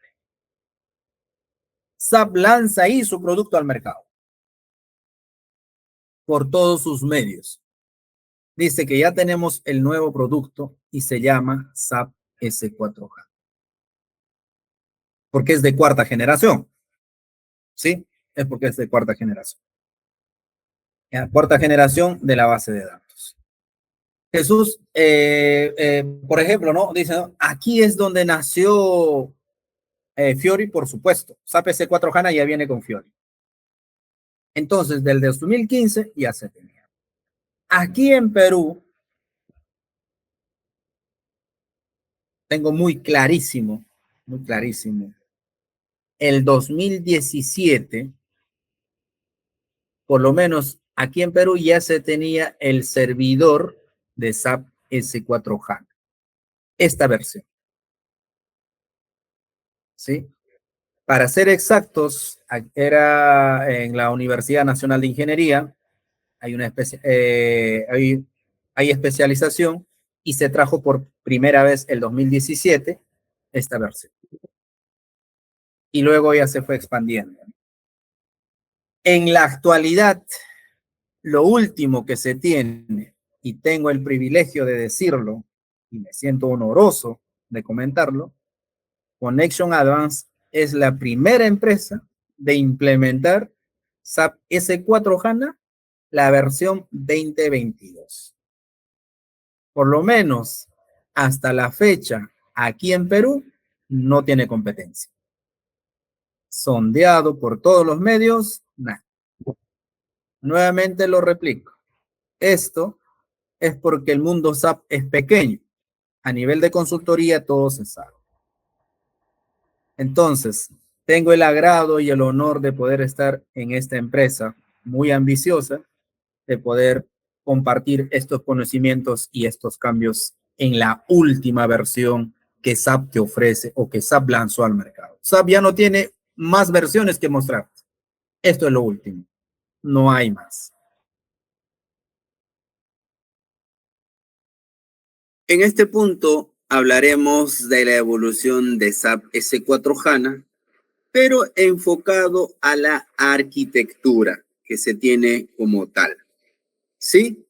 SAP lanza ahí su producto al mercado por todos sus medios. Dice que ya tenemos el nuevo producto y se llama SAP S4 HANA. Porque es de cuarta generación. ¿Sí? Es porque es de cuarta generación. ¿Ya? Cuarta generación de la base de datos. Jesús, por ejemplo, ¿no? Dice, ¿no? Aquí es donde nació Fiori, por supuesto. SAP S4 HANA ya viene con Fiori. Entonces, del 2015 ya se tenía. Aquí en Perú, tengo muy clarísimo. El 2017, por lo menos aquí en Perú ya se tenía el servidor de SAP S4 HANA. Esta versión, ¿sí? Para ser exactos, era en la Universidad Nacional de Ingeniería, hay una hay especialización y se trajo por primera vez el 2017 esta versión. Y luego ya se fue expandiendo. En la actualidad, lo último que se tiene, y tengo el privilegio de decirlo, y me siento honoroso de comentarlo, Connection Advance es la primera empresa de implementar SAP S4 HANA, la versión 2022. Por lo menos hasta la fecha, aquí en Perú, no tiene competencia. Sondeado por todos los medios, nada. Nuevamente lo replico. Esto es porque el mundo SAP es pequeño. A nivel de consultoría todo se sabe. Entonces, tengo el agrado y el honor de poder estar en esta empresa muy ambiciosa, de poder compartir estos conocimientos y estos cambios en la última versión que SAP te ofrece o que SAP lanzó al mercado. SAP ya no tiene más versiones que mostrar. Esto es lo último. No hay más. En este punto hablaremos de la evolución de SAP S4 HANA, pero enfocado a la arquitectura que se tiene como tal. ¿Sí?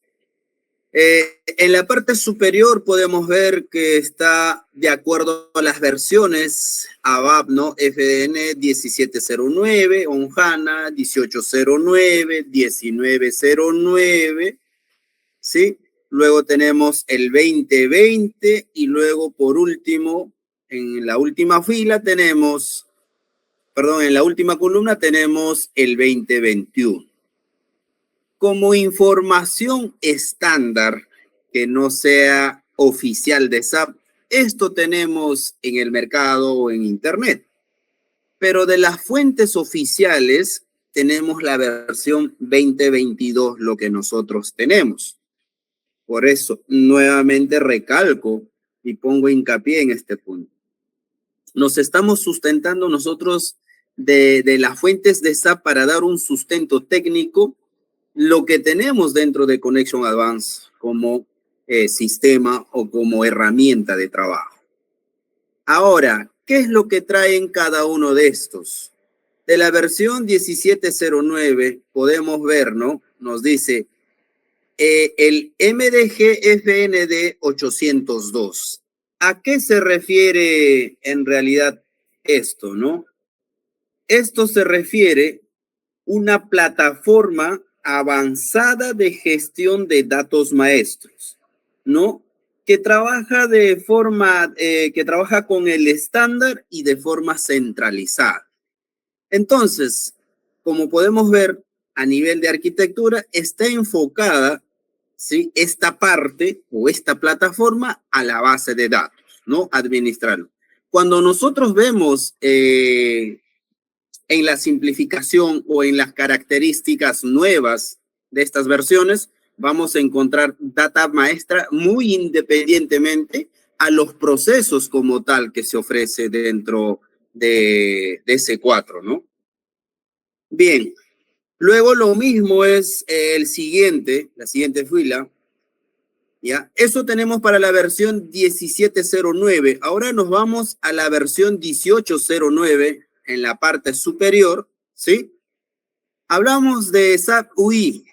En la parte superior podemos ver que está de acuerdo a las versiones ABAP, ¿no? FDN 1709, OnHANA 1809, 1909, ¿sí? Luego tenemos el 2020 y luego por último, en la última fila tenemos, perdón, en la última columna tenemos el 2021. Como información estándar que no sea oficial de SAP, esto tenemos en el mercado o en internet. Pero de las fuentes oficiales tenemos la versión 2022, lo que nosotros tenemos. Por eso, nuevamente recalco y pongo hincapié en este punto. Nos estamos sustentando nosotros de las fuentes de SAP para dar un sustento técnico, lo que tenemos dentro de Connection Advance como sistema o como herramienta de trabajo. Ahora, ¿qué es lo que traen cada uno de estos? De la versión 1709 podemos ver, ¿no? Nos dice el MDG FND 802. ¿A qué se refiere en realidad esto, no? Esto se refiere a una plataforma avanzada de gestión de datos maestros, ¿no? Que trabaja que trabaja con el estándar y de forma centralizada. Entonces, como podemos ver, a nivel de arquitectura, está enfocada, ¿sí?, esta parte o esta plataforma a la base de datos, ¿no? Administrarlo. Cuando nosotros vemos en la simplificación o en las características nuevas de estas versiones, vamos a encontrar data maestra muy independientemente a los procesos como tal que se ofrece dentro de S4, ¿no? Bien, luego lo mismo es la siguiente fila, ¿ya? Eso tenemos para la versión 1709. Ahora nos vamos a la versión 1809 en la parte superior, ¿sí? Hablamos de SAP UI.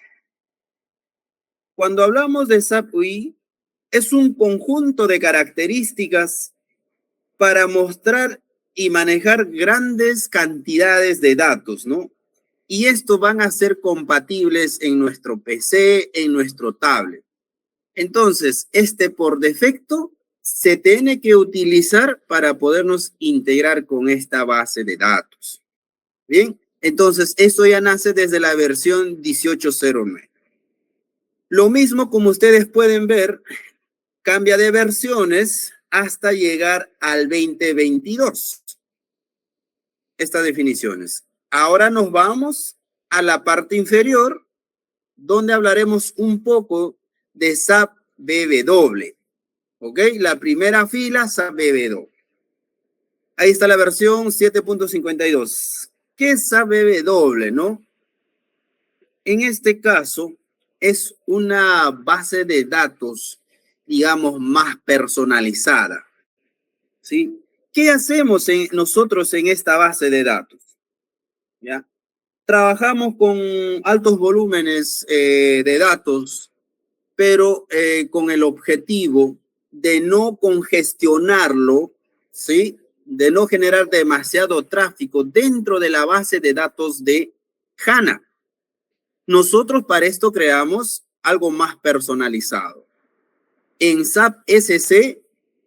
Cuando hablamos de SAP UI, es un conjunto de características para mostrar y manejar grandes cantidades de datos, ¿no? Y estos van a ser compatibles en nuestro PC, en nuestro tablet. Entonces, por defecto se tiene que utilizar para podernos integrar con esta base de datos. Bien, entonces eso ya nace desde la versión 1809. Lo mismo, como ustedes pueden ver, cambia de versiones hasta llegar al 2022. Estas definiciones. Ahora nos vamos a la parte inferior, donde hablaremos un poco de SAP BW. ¿Ok? La primera fila, SAP BW. Ahí está la versión 7.52. ¿Qué es SAP BW, no? En este caso, es una base de datos, digamos, más personalizada. ¿Sí? ¿Qué hacemos nosotros en esta base de datos? ¿Ya? Trabajamos con altos volúmenes de datos, pero con el objetivo de no congestionarlo, ¿sí? De no generar demasiado tráfico dentro de la base de datos de HANA. Nosotros para esto creamos algo más personalizado. En SAP SC,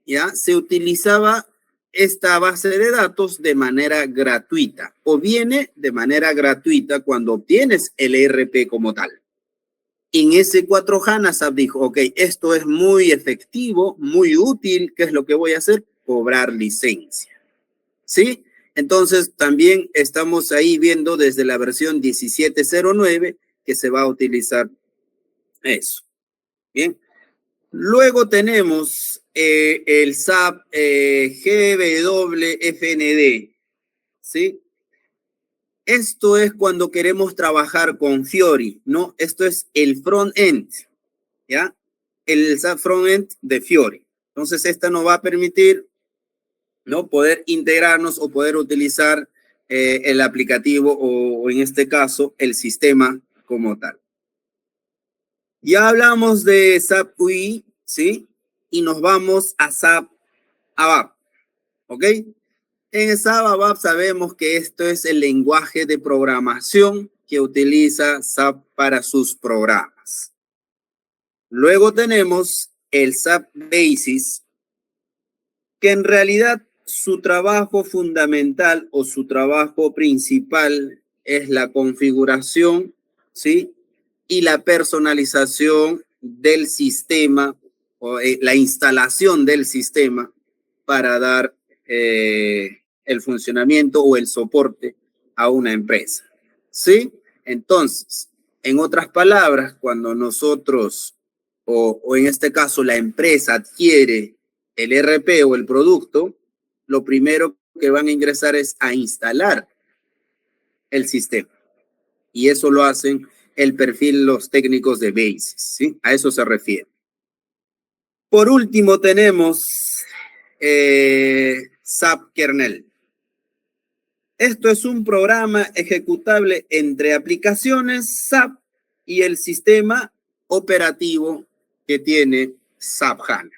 ¿ya?, se utilizaba esta base de datos de manera gratuita, o viene de manera gratuita cuando obtienes el ERP como tal. En S4 HANA SAP dijo, ok, esto es muy efectivo, muy útil, ¿qué es lo que voy a hacer? Cobrar licencia, ¿sí? Entonces también estamos ahí viendo desde la versión 1709 que se va a utilizar eso. Bien. Luego tenemos el SAP GWFND, ¿sí? Esto es cuando queremos trabajar con Fiori, ¿no? Esto es el front-end, ¿ya? El SAP front-end de Fiori. Entonces, esta nos va a permitir, ¿no?, poder integrarnos o poder utilizar el aplicativo o en este caso el sistema como tal. Ya hablamos de SAP UI, ¿sí? Y nos vamos a SAP ABAP, ¿ok? En SAP ABAP sabemos que esto es el lenguaje de programación que utiliza SAP para sus programas. Luego tenemos el SAP Basis, que en realidad su trabajo fundamental o su trabajo principal es la configuración, ¿sí?, y la personalización del sistema o la instalación del sistema para dar el funcionamiento o el soporte a una empresa, ¿sí? Entonces, en otras palabras, cuando nosotros o en este caso la empresa adquiere el ERP o el producto, lo primero que van a ingresar es a instalar el sistema. Y eso lo hacen el perfil los técnicos de Basis, ¿sí? A eso se refiere. Por último tenemos SAP Kernel. Esto es un programa ejecutable entre aplicaciones SAP y el sistema operativo que tiene SAP HANA.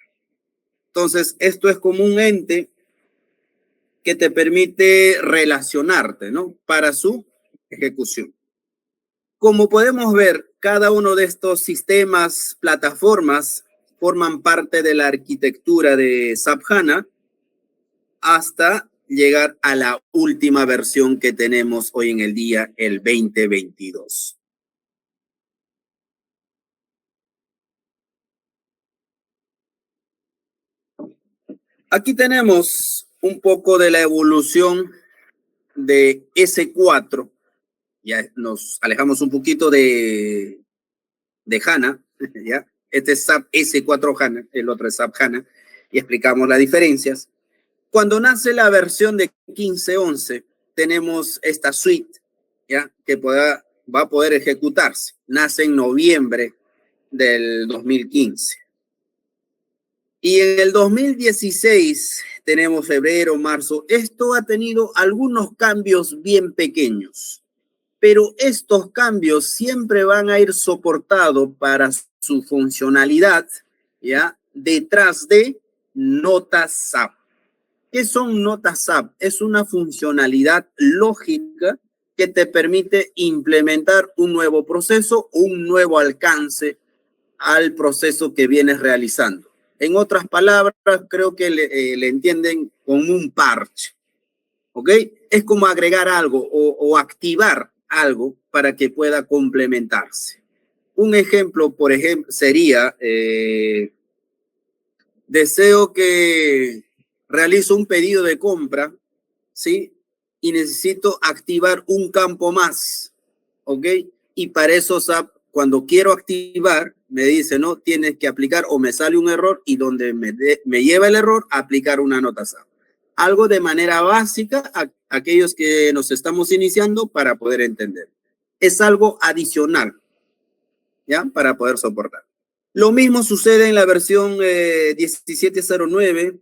Entonces, esto es como un ente que te permite relacionarte, ¿no? Para su ejecución. Como podemos ver, cada uno de estos sistemas, plataformas, forman parte de la arquitectura de SAP HANA hasta llegar a la última versión que tenemos hoy en el día, el 2022. Aquí tenemos un poco de la evolución de S4. Ya nos alejamos un poquito de HANA, ¿ya? Este es SAP S4 HANA, el otro es SAP HANA, y explicamos las diferencias. Cuando nace la versión de 15.11, tenemos esta suite, ¿ya? Que va a poder ejecutarse. Nace en noviembre del 2015. Y en el 2016 tenemos febrero, marzo. Esto ha tenido algunos cambios bien pequeños, pero estos cambios siempre van a ir soportados para su funcionalidad, ¿ya? Detrás de notas SAP. ¿Qué son notas SAP? Es una funcionalidad lógica que te permite implementar un nuevo proceso, un nuevo alcance al proceso que vienes realizando. En otras palabras, creo que le entienden como un parche, ¿ok? Es como agregar algo o activar algo para que pueda complementarse. Un ejemplo, por ejemplo, sería, deseo que realizo un pedido de compra, ¿sí? Y necesito activar un campo más, ¿ok? Y para eso SAP, cuando quiero activar, me dice, no, tienes que aplicar o me sale un error y donde me lleva el error, aplicar una nota SAP. Algo de manera básica a aquellos que nos estamos iniciando para poder entender. Es algo adicional, ¿ya? Para poder soportar. Lo mismo sucede en la versión 1709.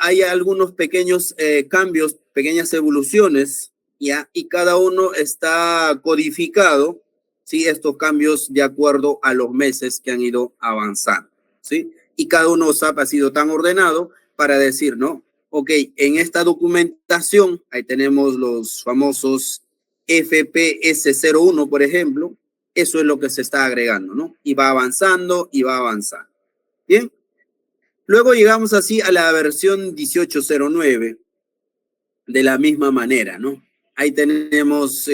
Hay algunos pequeños cambios, pequeñas evoluciones, ¿ya? Y cada uno está codificado, ¿sí? Estos cambios de acuerdo a los meses que han ido avanzando, ¿sí? Y cada uno SAP ha sido tan ordenado para decir, ¿no? Ok, en esta documentación, ahí tenemos los famosos FPS01, por ejemplo. Eso es lo que se está agregando, ¿no? Y va avanzando y va avanzando. Bien. Luego llegamos así a la versión 1809, de la misma manera, ¿no? Ahí tenemos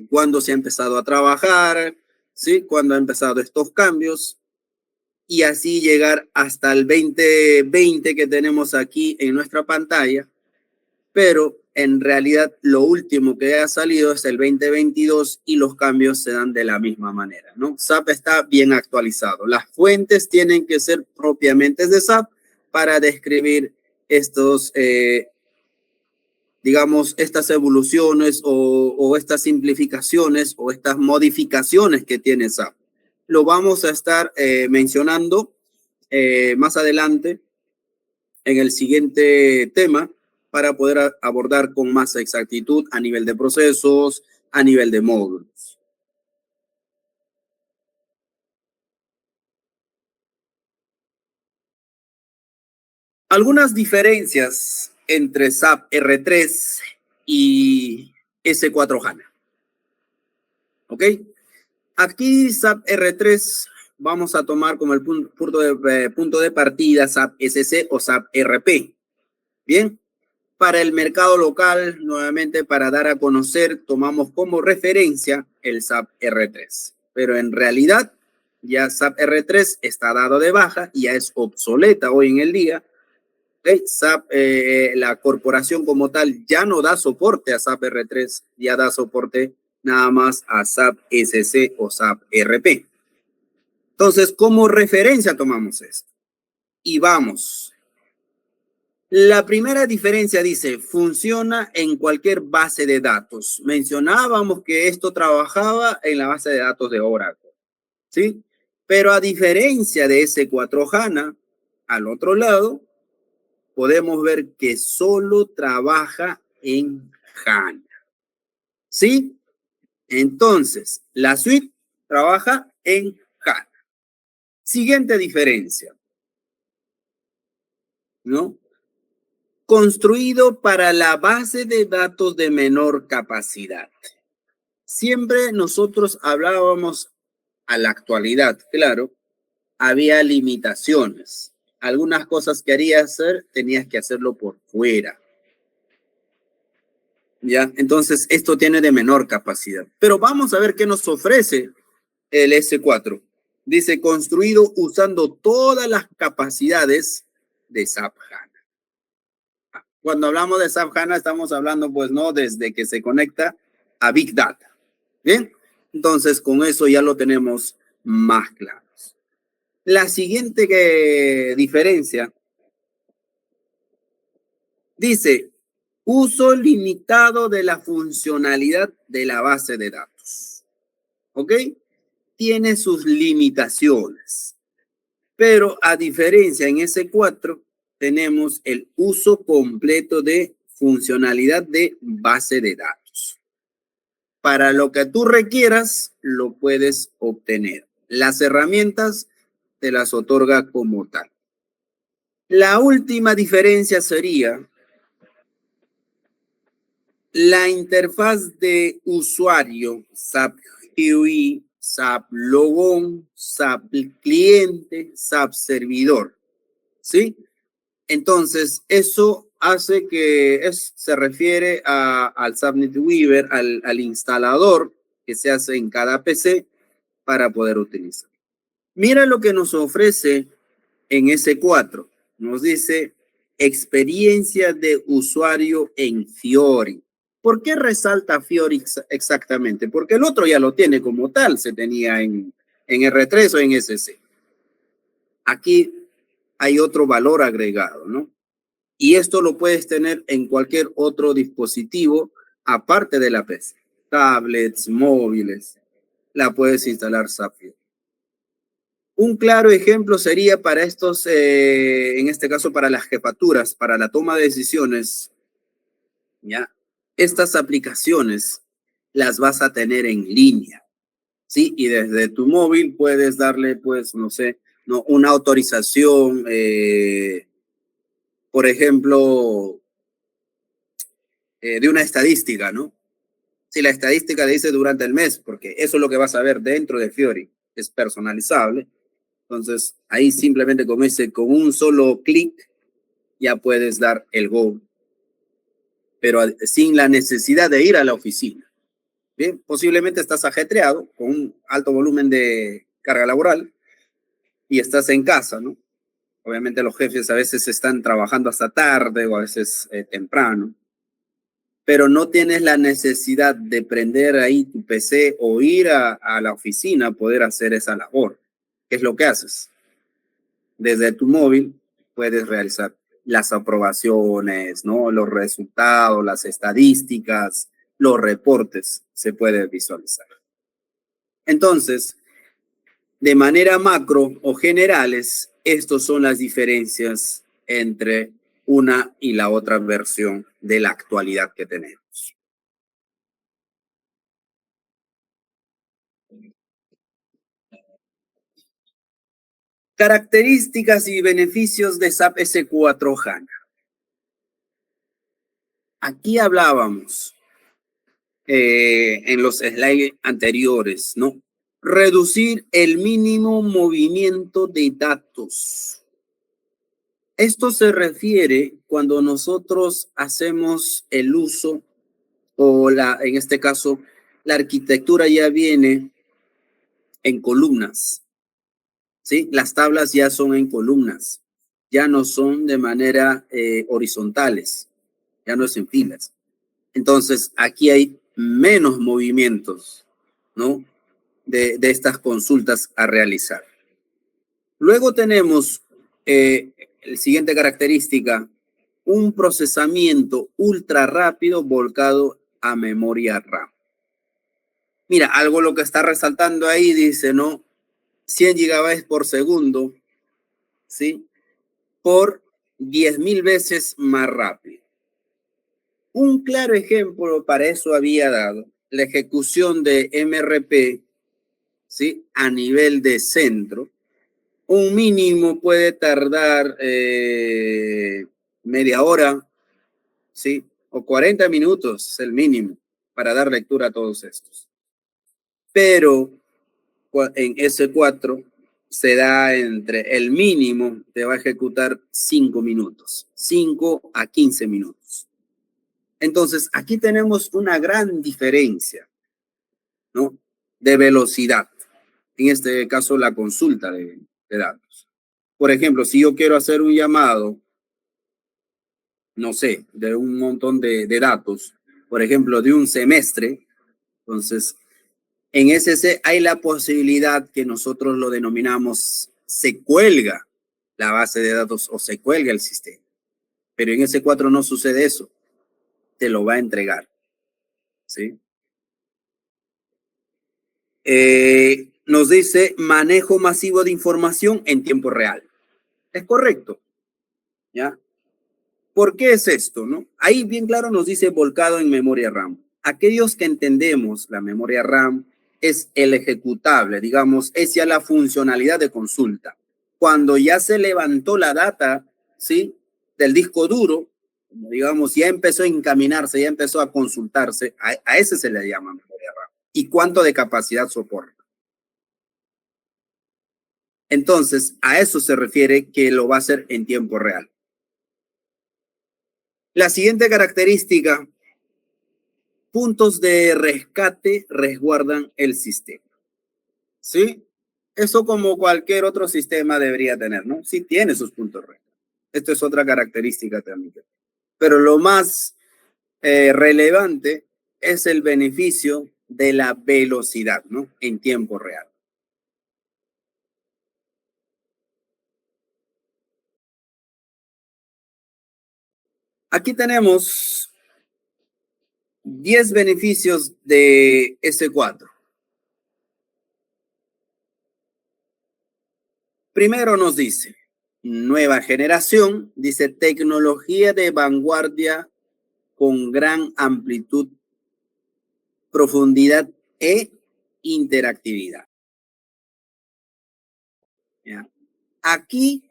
cuándo se ha empezado a trabajar, ¿sí? Cuándo han empezado estos cambios, y así llegar hasta el 2020 que tenemos aquí en nuestra pantalla, pero en realidad lo último que ha salido es el 2022 y los cambios se dan de la misma manera, ¿no? SAP está bien actualizado. Las fuentes tienen que ser propiamente de SAP para describir estos, digamos, estas evoluciones o estas simplificaciones o estas modificaciones que tiene SAP. Lo vamos a estar mencionando más adelante en el siguiente tema para poder abordar con más exactitud a nivel de procesos, a nivel de módulos. Algunas diferencias entre SAP R3 y S4 HANA. ¿Ok? Aquí SAP R3 vamos a tomar como el punto de partida SAP SC o SAP RP. Bien. Para el mercado local, nuevamente para dar a conocer, tomamos como referencia el SAP R3. Pero en realidad, ya SAP R3 está dado de baja y ya es obsoleta hoy en el día. SAP, la corporación como tal, ya no da soporte a SAP R3, ya da soporte nada más a SAP SC o SAP RP. Entonces, como referencia tomamos esto. Y vamos. La primera diferencia dice, funciona en cualquier base de datos. Mencionábamos que esto trabajaba en la base de datos de Oracle, ¿sí? Pero a diferencia de S4 HANA, al otro lado, podemos ver que solo trabaja en HANA, ¿sí? Entonces, la suite trabaja en HANA. Siguiente diferencia, ¿no? Construido para la base de datos de menor capacidad. Siempre nosotros hablábamos a la actualidad, claro, había limitaciones. Algunas cosas que querías hacer, tenías que hacerlo por fuera. ¿Ya? Entonces, esto tiene de menor capacidad. Pero vamos a ver qué nos ofrece el S4. Dice, construido usando todas las capacidades de SAP HANA. Cuando hablamos de SAP HANA, estamos hablando, pues, no, desde que se conecta a Big Data. ¿Bien? Entonces, con eso ya lo tenemos más claro. La siguiente diferencia dice, uso limitado de la funcionalidad de la base de datos. ¿Ok? Tiene sus limitaciones. Pero a diferencia en S4, tenemos el uso completo de funcionalidad de base de datos. Para lo que tú requieras, lo puedes obtener. Las herramientas te las otorga como tal. La última diferencia sería la interfaz de usuario, SAP GUI, SAP Logon, SAP Cliente, SAP Servidor. ¿Sí? Entonces, eso hace que se refiere al SAP NetWeaver, al instalador que se hace en cada PC para poder utilizar. Mira lo que nos ofrece en S4. Nos dice experiencia de usuario en Fiori. ¿Por qué resalta Fiori exactamente? Porque el otro ya lo tiene como tal, se tenía en R3 o en SC. Aquí hay otro valor agregado, ¿no? Y esto lo puedes tener en cualquier otro dispositivo aparte de la PC. Tablets, móviles, la puedes instalar SAP Fiori. Un claro ejemplo sería para estos, en este caso para las jefaturas, para la toma de decisiones, ¿ya? Estas aplicaciones las vas a tener en línea, ¿sí? Y desde tu móvil puedes darle, pues, no sé, no, una autorización, por ejemplo, de una estadística, ¿no? Si la estadística dice durante el mes, porque eso es lo que vas a ver dentro de Fiori, es personalizable. Entonces, ahí simplemente con un solo clic ya puedes dar el go, pero sin la necesidad de ir a la oficina. Bien, posiblemente estás ajetreado con un alto volumen de carga laboral y estás en casa, ¿no? Obviamente los jefes a veces están trabajando hasta tarde o a veces temprano, pero no tienes la necesidad de prender ahí tu PC o ir a la oficina a poder hacer esa labor. ¿Qué es lo que haces? Desde tu móvil puedes realizar las aprobaciones, ¿no? Los resultados, las estadísticas, los reportes se puede visualizar. Entonces, de manera macro o generales, estas son las diferencias entre una y la otra versión de la actualidad que tenemos. Características y beneficios de SAP S4 HANA. Aquí hablábamos en los slides anteriores, ¿no? Reducir el mínimo movimiento de datos. Esto se refiere cuando nosotros hacemos el uso o en este caso, la arquitectura ya viene en columnas, ¿sí? Las tablas ya son en columnas, ya no son de manera horizontales, ya no es en filas. Entonces, aquí hay menos movimientos, ¿no? De estas consultas a realizar. Luego tenemos la siguiente característica, un procesamiento ultra rápido volcado a memoria RAM. Mira, algo lo que está resaltando ahí dice, ¿no? 100 gigabytes por segundo, ¿sí? Por 10.000 veces más rápido. Un claro ejemplo para eso había dado la ejecución de MRP, ¿sí? A nivel de centro. Un mínimo puede tardar media hora, ¿sí? O 40 minutos es el mínimo para dar lectura a todos estos. Pero en S4 se da entre el mínimo, te va a ejecutar 5 minutos, 5 a 15 minutos. Entonces, aquí tenemos una gran diferencia, ¿no? De velocidad. En este caso, la consulta de datos. Por ejemplo, si yo quiero hacer un llamado, no sé, de un montón de datos, por ejemplo, de un semestre, entonces, en SC hay la posibilidad que nosotros lo denominamos se cuelga la base de datos o se cuelga el sistema. Pero en S4 no sucede eso. Te lo va a entregar. ¿Sí? Nos dice manejo masivo de información en tiempo real. Es correcto. ¿Ya? ¿Por qué es esto? ¿No? Ahí bien claro nos dice volcado en memoria RAM. Aquellos que entendemos la memoria RAM es el ejecutable, digamos, es ya la funcionalidad de consulta. Cuando ya se levantó la data, ¿sí? Del disco duro, digamos, ya empezó a encaminarse, ya empezó a consultarse, a ese se le llama memoria RAM. ¿Y cuánto de capacidad soporta? Entonces, a eso se refiere que lo va a hacer en tiempo real. La siguiente característica, puntos de rescate resguardan el sistema. ¿Sí? Eso como cualquier otro sistema debería tener, ¿no? Sí tiene sus puntos de rescate. Esto es otra característica también. Pero lo más relevante es el beneficio de la velocidad, ¿no? En tiempo real. Aquí tenemos 10 beneficios de S4. Primero nos dice, nueva generación, dice tecnología de vanguardia con gran amplitud, profundidad e interactividad. ¿Ya? Aquí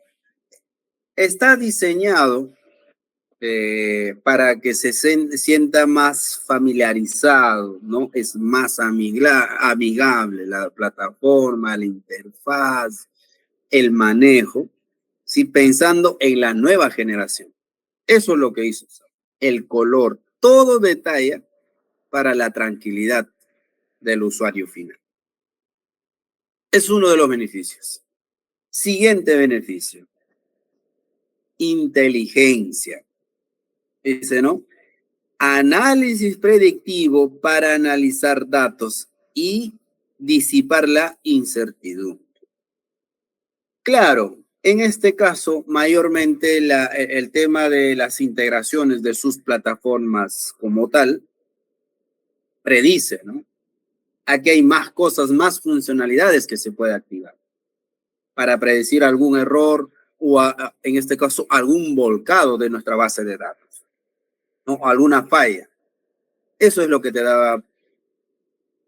está diseñado para que se sienta más familiarizado, ¿no? Es más amigable la plataforma, la interfaz, el manejo, ¿sí? Pensando en la nueva generación. Eso es lo que hizo. El color, todo detalla para la tranquilidad del usuario final. Es uno de los beneficios. Siguiente beneficio. Inteligencia. Dice, ¿no? Análisis predictivo para analizar datos y disipar la incertidumbre. Claro, en este caso, mayormente el tema de las integraciones de sus plataformas como tal predice, ¿no? Aquí hay más cosas, más funcionalidades que se puede activar para predecir algún error o en este caso algún volcado de nuestra base de datos, ¿no? Alguna falla. Eso es lo que te da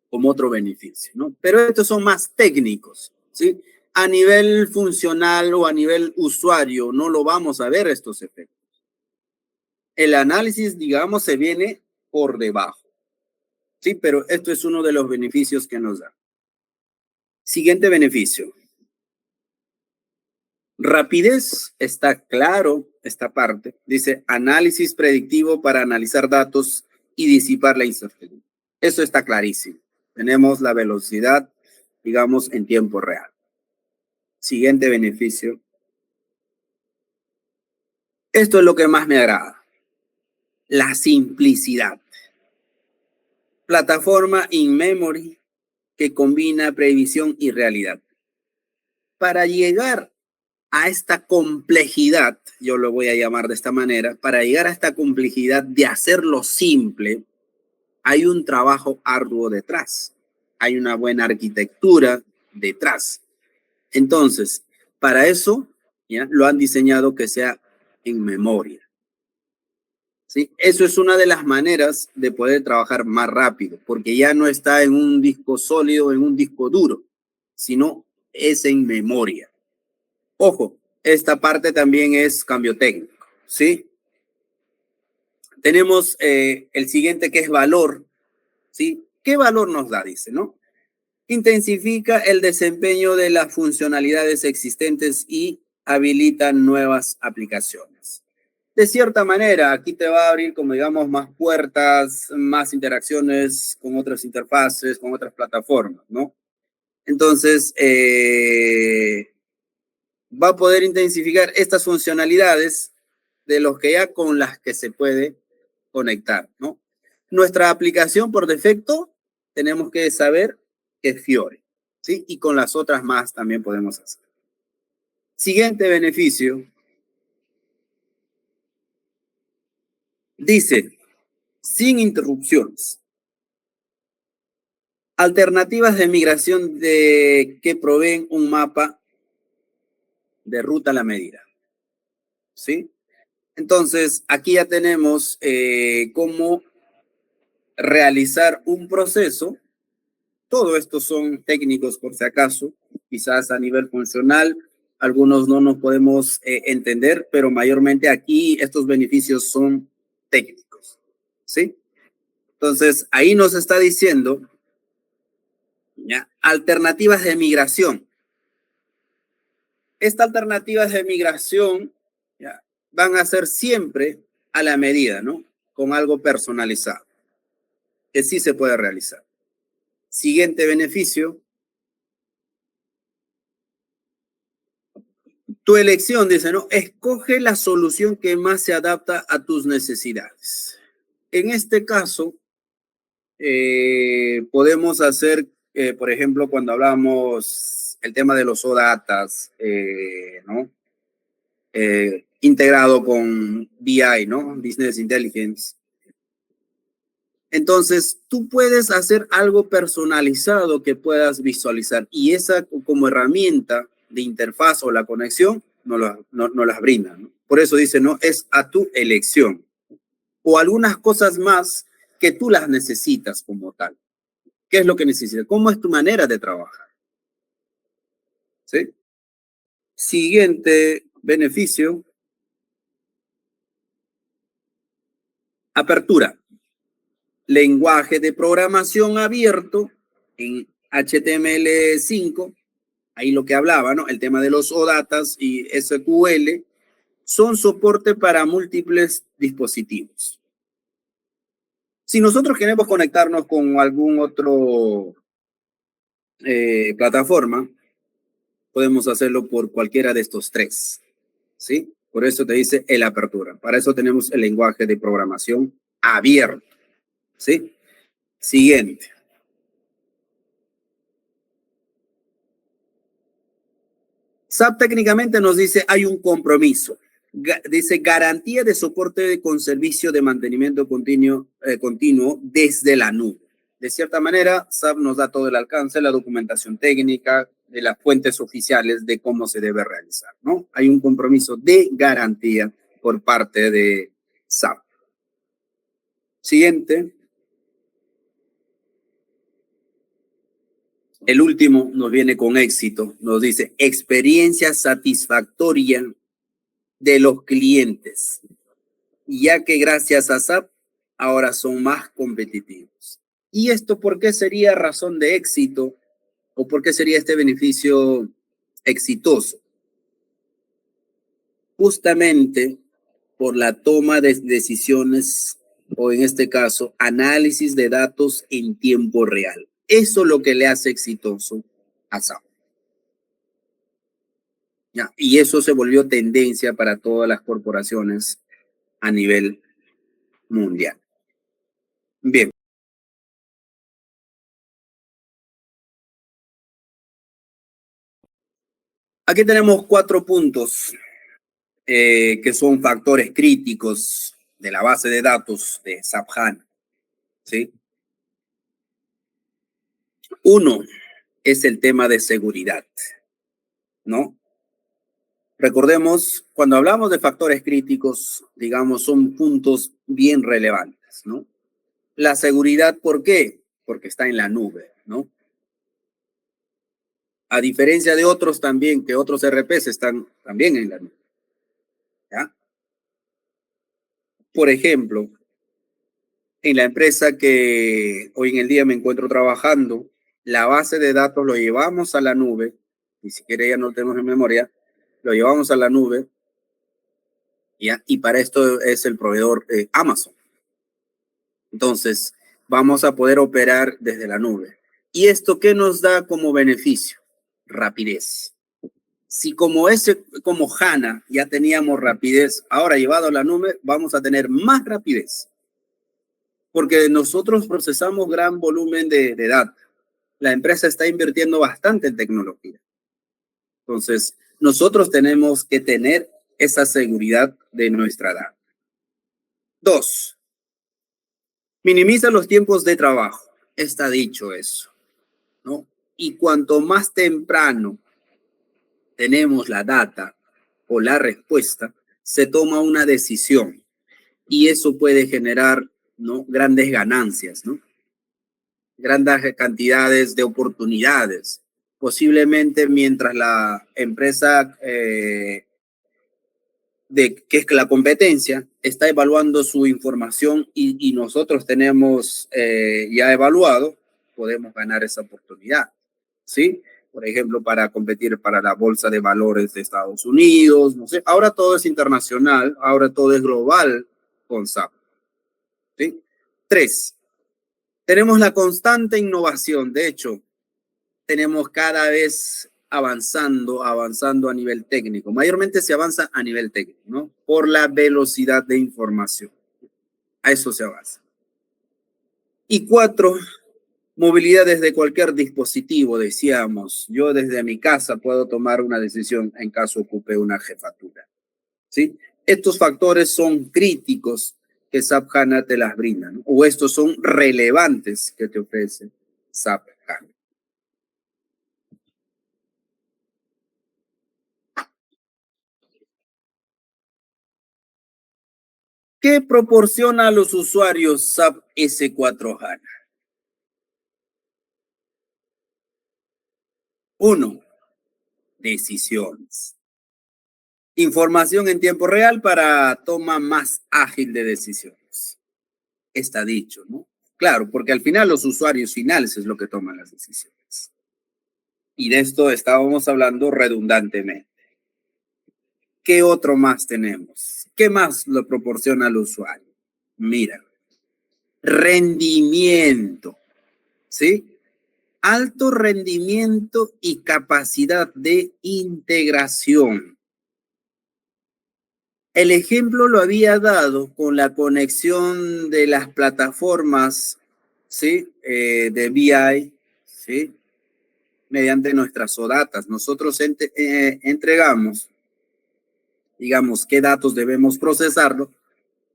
como otro beneficio, ¿no? Pero estos son más técnicos, ¿sí? A nivel funcional o a nivel usuario no lo vamos a ver estos efectos. El análisis, digamos, se viene por debajo, ¿sí? Pero esto es uno de los beneficios que nos da. Siguiente beneficio. Rapidez, está claro esta parte. Dice análisis predictivo para analizar datos y disipar la incertidumbre. Eso está clarísimo. Tenemos la velocidad, digamos, en tiempo real. Siguiente beneficio. Esto es lo que más me agrada. La simplicidad. Plataforma in memory que combina previsión y realidad. para llegar a esta complejidad, yo lo voy a llamar de esta manera, para llegar a esta complejidad de hacerlo simple, hay un trabajo arduo detrás, hay una buena arquitectura detrás. Entonces, para eso, ¿ya? Lo han diseñado que sea en memoria. ¿Sí? Eso es una de las maneras de poder trabajar más rápido, porque ya no está en un disco sólido, en un disco duro, sino es en memoria. Ojo, esta parte también es cambio técnico, ¿sí? Tenemos el siguiente que es valor, ¿sí? ¿Qué valor nos da? Dice, ¿no? Intensifica el desempeño de las funcionalidades existentes y habilita nuevas aplicaciones. De cierta manera, aquí te va a abrir, como digamos, más puertas, más interacciones con otras interfaces, con otras plataformas, ¿no? Entonces, va a poder intensificar estas funcionalidades de los que ya con las que se puede conectar, ¿no? Nuestra aplicación por defecto tenemos que saber que es Fiori, ¿sí? Y con las otras más también podemos hacer. Siguiente beneficio. Dice, sin interrupciones. Alternativas de migración que proveen un mapa de ruta a la medida, ¿sí? Entonces, aquí ya tenemos cómo realizar un proceso. Todo esto son técnicos por si acaso, quizás a nivel funcional, algunos no nos podemos entender, pero mayormente aquí estos beneficios son técnicos, ¿sí? Entonces, ahí nos está diciendo, ¿ya? Alternativas de migración. Estas alternativas de migración, ¿ya? Van a ser siempre a la medida, ¿no? Con algo personalizado, que sí se puede realizar. Siguiente beneficio. Tu elección, dice, ¿no? Escoge la solución que más se adapta a tus necesidades. En este caso, podemos hacer, por ejemplo, cuando hablamos el tema de los ODatas, ¿no? Integrado con BI, ¿no? Business Intelligence. Entonces, tú puedes hacer algo personalizado que puedas visualizar y esa como herramienta de interfaz o la conexión no las brinda, ¿no? Por eso dice, no, es a tu elección. O algunas cosas más que tú las necesitas como tal. ¿Qué es lo que necesitas? ¿Cómo es tu manera de trabajar? ¿Sí? Siguiente beneficio. Apertura. Lenguaje de programación abierto en HTML5. Ahí lo que hablaba, ¿no? El tema de los ODatas y SQL son soporte para múltiples dispositivos. Si nosotros queremos conectarnos con algún otro plataforma, podemos hacerlo por cualquiera de estos tres, ¿sí? Por eso te dice el apertura. Para eso tenemos el lenguaje de programación abierto, ¿sí? Siguiente. SAP técnicamente nos dice hay un compromiso. Dice garantía de soporte con servicio de mantenimiento continuo desde la nube. De cierta manera, SAP nos da todo el alcance, la documentación técnica, de las fuentes oficiales de cómo se debe realizar, ¿no? Hay un compromiso de garantía por parte de SAP. Siguiente. El último nos viene con éxito. Nos dice experiencia satisfactoria de los clientes, ya que gracias a SAP ahora son más competitivos. ¿Y esto por qué sería razón de éxito o por qué sería este beneficio exitoso? Justamente por la toma de decisiones o en este caso análisis de datos en tiempo real. Eso es lo que le hace exitoso a SAP. ¿Ya? Y eso se volvió tendencia para todas las corporaciones a nivel mundial. Bien. Aquí tenemos 4 puntos que son factores críticos de la base de datos de SAP HANA, ¿sí? Uno es el tema de seguridad, ¿no? Recordemos, cuando hablamos de factores críticos, digamos, son puntos bien relevantes, ¿no? La seguridad, ¿por qué? Porque está en la nube, ¿no? A diferencia de otros también, que otros RPs están también en la nube, ¿ya? Por ejemplo, en la empresa que hoy en el día me encuentro trabajando, la base de datos lo llevamos a la nube, ni siquiera ya no lo tenemos en memoria, lo llevamos a la nube, ¿ya? Y para esto es el proveedor Amazon. Entonces, vamos a poder operar desde la nube. ¿Y esto qué nos da como beneficio? Rapidez. Si como HANA ya teníamos rapidez, ahora llevado a la nube, vamos a tener más rapidez. Porque nosotros procesamos gran volumen de datos. La empresa está invirtiendo bastante en tecnología. Entonces, nosotros tenemos que tener esa seguridad de nuestra data. 2, minimiza los tiempos de trabajo. Está dicho eso, ¿no? Y cuanto más temprano tenemos la data o la respuesta, se toma una decisión y eso puede generar, ¿no?, grandes ganancias, ¿no? Grandes cantidades de oportunidades. Posiblemente mientras la empresa que es la competencia está evaluando su información y nosotros tenemos ya evaluado, podemos ganar esa oportunidad, ¿sí? Por ejemplo, para competir para la Bolsa de Valores de Estados Unidos, no sé. Ahora todo es internacional, ahora todo es global con SAP, ¿sí? 3, tenemos la constante innovación. De hecho, tenemos cada vez avanzando a nivel técnico. Mayormente se avanza a nivel técnico, ¿no? Por la velocidad de información. A eso se avanza. Y 4, movilidad desde cualquier dispositivo, decíamos. Yo desde mi casa puedo tomar una decisión en caso ocupe una jefatura, ¿sí? Estos factores son críticos que SAP HANA te las brinda, ¿no? O estos son relevantes que te ofrece SAP HANA. ¿Qué proporciona a los usuarios SAP S4 HANA? 1, decisiones. Información en tiempo real para toma más ágil de decisiones. Está dicho, ¿no? Claro, porque al final los usuarios finales es lo que toman las decisiones. Y de esto estábamos hablando redundantemente. ¿Qué otro más tenemos? ¿Qué más lo proporciona al usuario? Mira, rendimiento, ¿sí? Alto rendimiento y capacidad de integración. El ejemplo lo había dado con la conexión de las plataformas, ¿sí? De BI, ¿sí? Mediante nuestras ODatas. Nosotros entregamos, digamos, qué datos debemos procesarlo.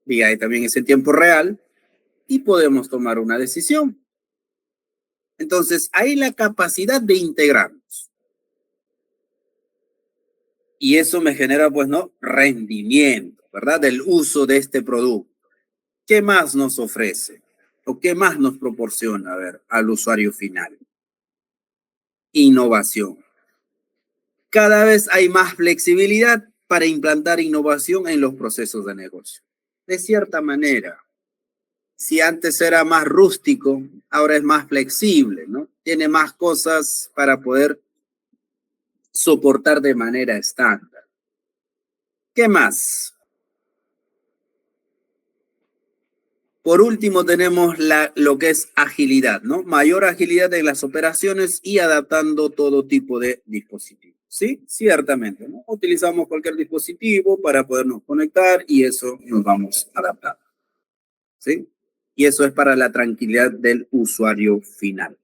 BI también es en tiempo real y podemos tomar una decisión. Entonces, hay la capacidad de integrarnos. Y eso me genera, pues, ¿no?, rendimiento, ¿verdad? Del uso de este producto. ¿Qué más nos ofrece? ¿O qué más nos proporciona, a ver, al usuario final? Innovación. Cada vez hay más flexibilidad para implantar innovación en los procesos de negocio. De cierta manera, si antes era más rústico, ahora es más flexible, ¿no? Tiene más cosas para poder soportar de manera estándar. ¿Qué más? Por último, tenemos lo que es agilidad, ¿no? Mayor agilidad en las operaciones y adaptando todo tipo de dispositivos. Sí, ciertamente, ¿no? Utilizamos cualquier dispositivo para podernos conectar y eso nos vamos a adaptar. ¿Sí? Y eso es para la tranquilidad del usuario final.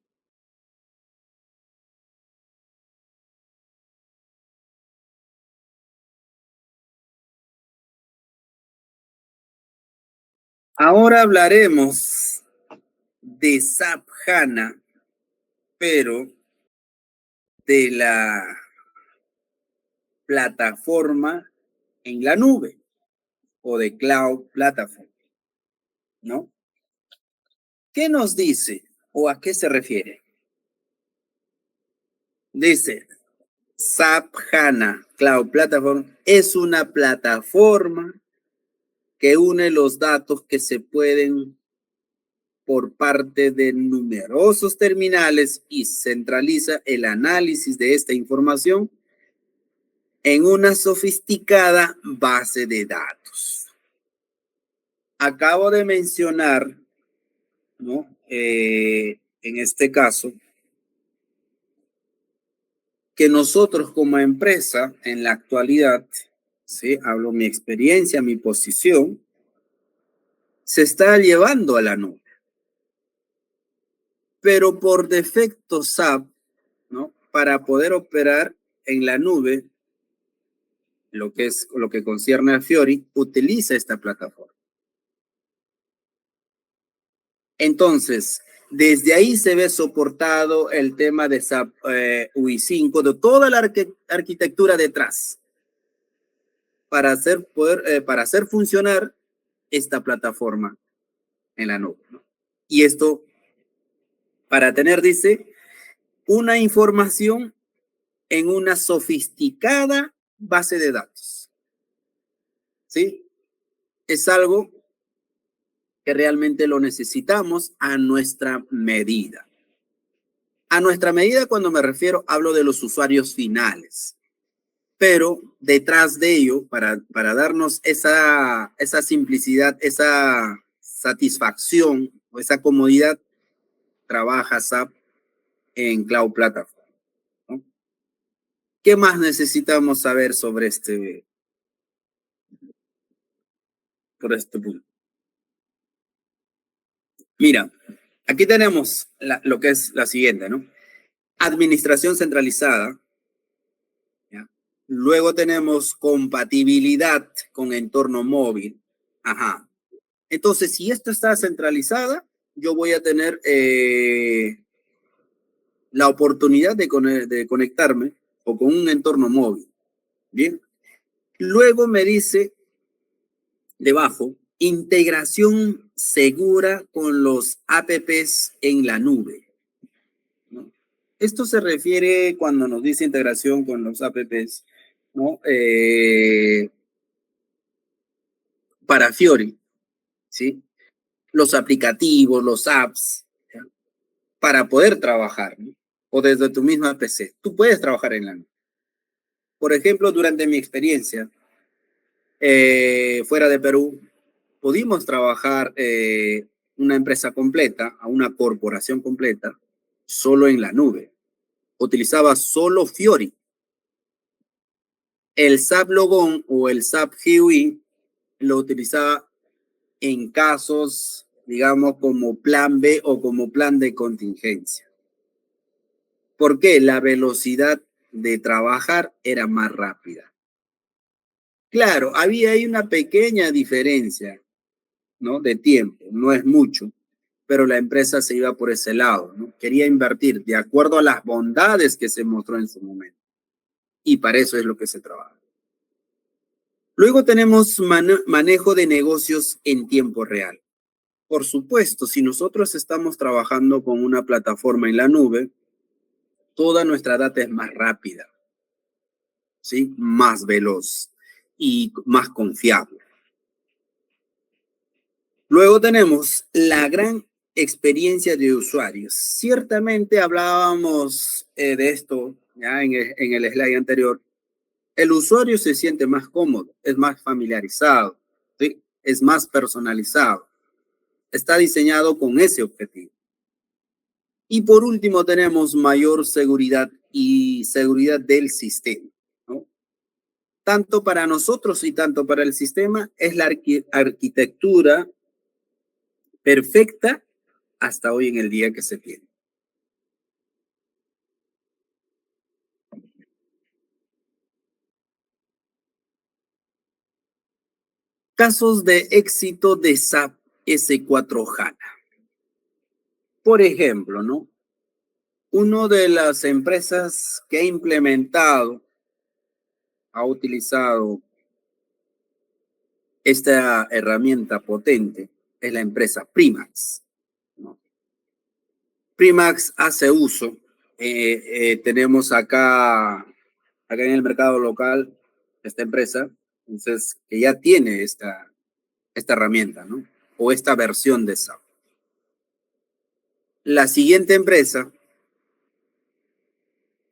Ahora hablaremos de SAP HANA, pero de la plataforma en la nube o de Cloud Platform, ¿no? ¿Qué nos dice o a qué se refiere? Dice, SAP HANA Cloud Platform es una plataforma que une los datos que se pueden por parte de numerosos terminales y centraliza el análisis de esta información en una sofisticada base de datos. Acabo de mencionar, ¿no? En este caso, que nosotros como empresa en la actualidad, ¿sí? Hablo mi experiencia, mi posición, se está llevando a la nube. Pero por defecto SAP, ¿no? Para poder operar en la nube, lo que concierne a Fiori, utiliza esta plataforma. Entonces, desde ahí se ve soportado el tema de SAP UI5, de toda la arquitectura detrás, para hacer funcionar esta plataforma en la nube, ¿no? Y esto para tener, dice, una información en una sofisticada base de datos. ¿Sí? Es algo que realmente lo necesitamos a nuestra medida. A nuestra medida, cuando me refiero, hablo de los usuarios finales. Pero detrás de ello, para darnos esa simplicidad, esa satisfacción o esa comodidad, trabaja SAP en Cloud Platform, ¿no? ¿Qué más necesitamos saber sobre por este punto? Mira, aquí tenemos lo que es la siguiente, ¿no? Administración centralizada. ¿Ya? Luego tenemos compatibilidad con entorno móvil. Ajá. Entonces, si esto está centralizada, yo voy a tener la oportunidad de conectarme o con un entorno móvil. Bien. Luego me dice debajo, integración segura con los apps en la nube, ¿no? Esto se refiere cuando nos dice integración con los apps, ¿no? Para Fiori, ¿sí? Los aplicativos, los apps, ¿ya? Para poder trabajar, ¿no? O desde tu misma PC. Tú puedes trabajar en la nube. Por ejemplo, durante mi experiencia fuera de Perú, pudimos trabajar una empresa completa, a una corporación completa, solo en la nube. Utilizaba solo Fiori. El SAP Logon o el SAP GUI lo utilizaba en casos, digamos, como plan B o como plan de contingencia. ¿Por qué? La velocidad de trabajar era más rápida. Claro, había ahí una pequeña diferencia, ¿no? De tiempo, no es mucho, pero la empresa se iba por ese lado, ¿no? Quería invertir de acuerdo a las bondades que se mostró en su momento. Y para eso es lo que se trabaja. Luego tenemos manejo de negocios en tiempo real. Por supuesto, si nosotros estamos trabajando con una plataforma en la nube, toda nuestra data es más rápida, ¿sí? Más veloz y más confiable. Luego tenemos la gran experiencia de usuarios. Ciertamente hablábamos de esto ya en el slide anterior. El usuario se siente más cómodo, es más familiarizado, ¿sí? Es más personalizado. Está diseñado con ese objetivo. Y por último tenemos mayor seguridad y seguridad del sistema, ¿no? Tanto para nosotros y tanto para el sistema es la arquitectura perfecta hasta hoy en el día que se tiene. Casos de éxito de SAP S4HANA. Por ejemplo, ¿no? Una de las empresas que ha utilizado esta herramienta potente es la empresa Primax, ¿no? Primax hace uso, tenemos acá en el mercado local esta empresa, entonces que ya tiene esta herramienta, ¿no? O esta versión de SAP. La siguiente empresa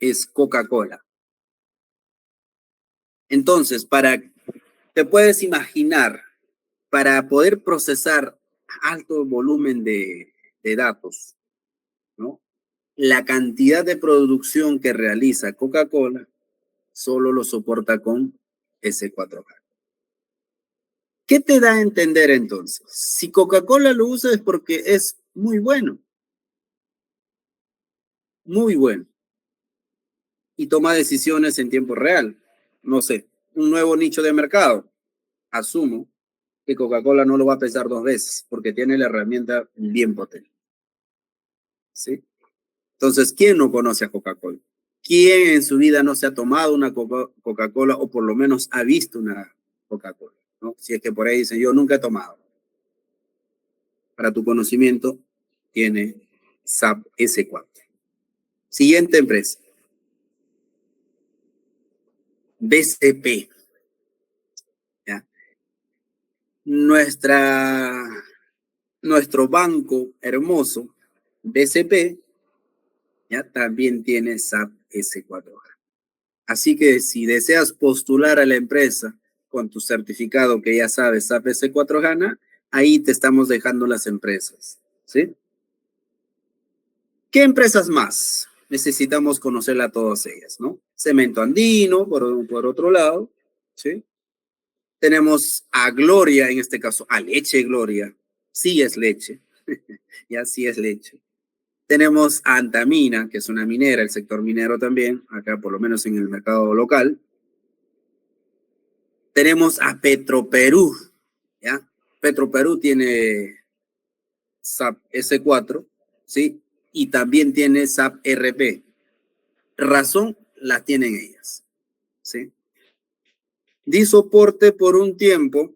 es Coca-Cola. Entonces, te puedes imaginar, para poder procesar alto volumen de datos, ¿no? La cantidad de producción que realiza Coca-Cola solo lo soporta con S4HANA. ¿Qué te da a entender entonces? Si Coca-Cola lo usa es porque es muy bueno, y toma decisiones en tiempo real. No sé, un nuevo nicho de mercado. Asumo que Coca-Cola no lo va a pensar dos veces porque tiene la herramienta bien potente, ¿sí? Entonces, ¿quién no conoce a Coca-Cola? ¿Quién en su vida no se ha tomado una Coca-Cola o por lo menos ha visto una Coca-Cola, ¿no? Si es que por ahí dicen, yo nunca he tomado. Para tu conocimiento, tiene SAP S4. Siguiente empresa, BCP. ¿Ya? Nuestro banco hermoso, BCP, ¿ya? También tiene SAP S4. Así que si deseas postular a la empresa con tu certificado que ya sabes SAP S4HANA, ahí te estamos dejando las empresas, ¿sí? ¿Qué empresas más? Necesitamos conocerla a todas ellas, ¿no? Cemento Andino, por otro lado, ¿sí? Tenemos a Gloria, en este caso, a Leche Gloria. Sí es leche, ya sí es leche. Tenemos a Antamina, que es una minera, el sector minero también, acá por lo menos en el mercado local. Tenemos a Petroperú, ¿ya? Petroperú tiene SAP S4, ¿sí? Y también tiene SAP RP. Razón la tienen ellas, ¿sí? Di soporte por un tiempo,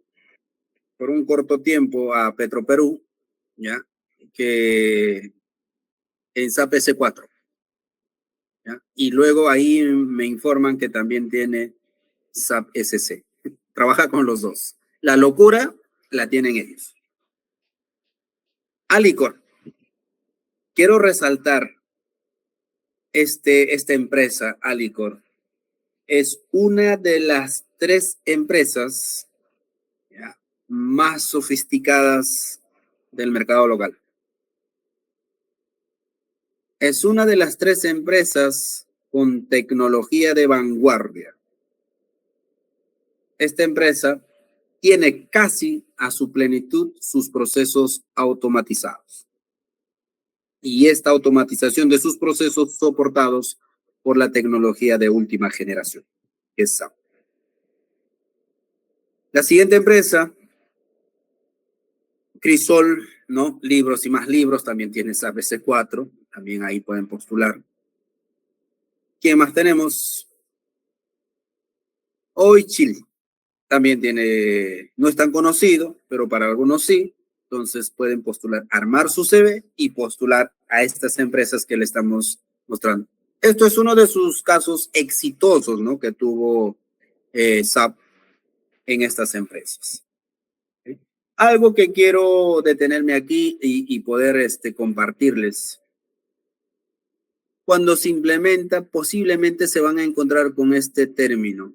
por un corto tiempo a Petroperú, ¿ya? Que en SAP S4, ¿ya? Y luego ahí me informan que también tiene SAP SC. Trabaja con los dos. La locura la tienen ellos. Alicor. Quiero resaltar esta empresa, Alicor. Es una de las 3 empresas, ¿ya?, más sofisticadas del mercado local. Es una de las 3 empresas con tecnología de vanguardia. Esta empresa tiene casi a su plenitud sus procesos automatizados. Y esta automatización de sus procesos soportados por la tecnología de última generación, que es SAP. La siguiente empresa, Crisol, ¿no? Libros y más libros, también tiene SAP S4, también ahí pueden postular. ¿Quién más tenemos? Oichil, también tiene, no es tan conocido, pero para algunos sí, entonces pueden postular, armar su CV y postular a estas empresas que le estamos mostrando. Esto es uno de sus casos exitosos, ¿no?, que tuvo SAP en estas empresas. ¿Sí? Algo que quiero detenerme aquí y poder compartirles. Cuando se implementa, posiblemente se van a encontrar con este término,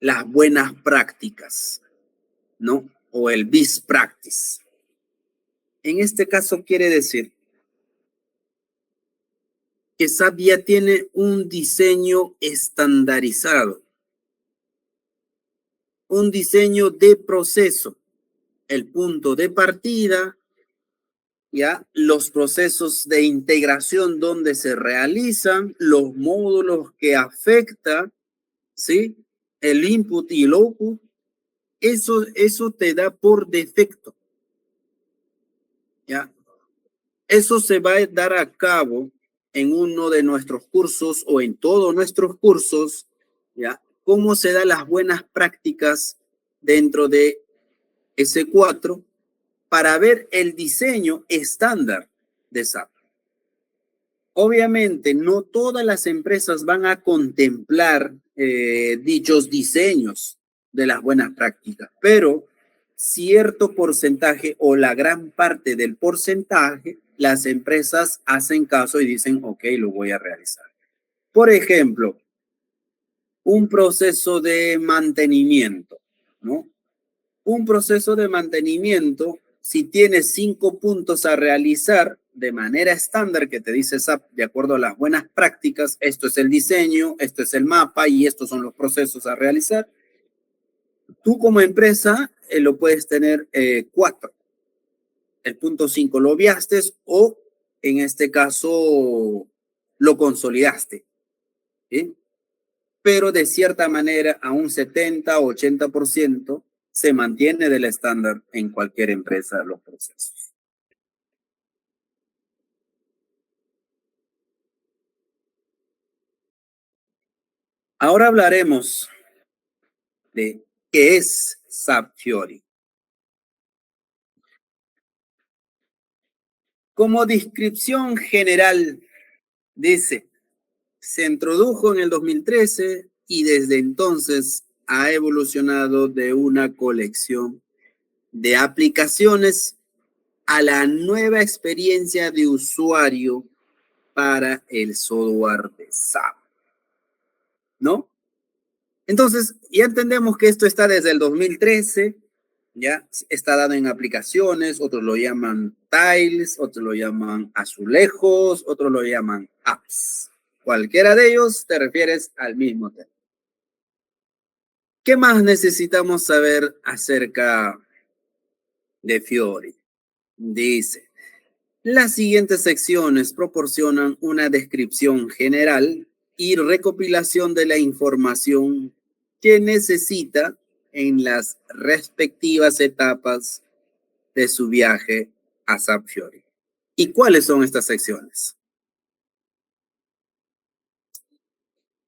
las buenas prácticas, ¿no? O el best practice. En este caso quiere decir que SAP ya tiene un diseño estandarizado, un diseño de proceso, el punto de partida, ya, los procesos de integración donde se realizan, los módulos que afectan, ¿sí?, el input y el output, Eso te da por defecto, ¿ya? Eso se va a dar a cabo en uno de nuestros cursos o en todos nuestros cursos, ¿ya? Cómo se dan las buenas prácticas dentro de S4 para ver el diseño estándar de SAP. Obviamente, no todas las empresas van a contemplar dichos diseños de las buenas prácticas, pero cierto porcentaje o la gran parte del porcentaje, las empresas hacen caso y dicen, ok, lo voy a realizar. Por ejemplo, un proceso de mantenimiento, ¿no? Un proceso de mantenimiento, si tienes 5 puntos a realizar de manera estándar que te dice SAP, de acuerdo a las buenas prácticas, esto es el diseño, esto es el mapa y estos son los procesos a realizar, tú como empresa lo puedes tener 4. El punto 5 lo obviaste o en este caso lo consolidaste, ¿sí? Pero de cierta manera a un 70-80% se mantiene del estándar en cualquier empresa los procesos. Ahora hablaremos de qué es SAP Fiori. Como descripción general, dice, se introdujo en el 2013 y desde entonces ha evolucionado de una colección de aplicaciones a la nueva experiencia de usuario para el software de SAP, ¿no? Entonces, ya entendemos que esto está desde el 2013, ya está dado en aplicaciones, otros lo llaman tiles, otros lo llaman azulejos, otros lo llaman apps. Cualquiera de ellos te refieres al mismo tema. ¿Qué más necesitamos saber acerca de Fiori? Dice, las siguientes secciones proporcionan una descripción general y recopilación de la información que necesita en las respectivas etapas de su viaje a SAP Fiori. ¿Y cuáles son estas secciones?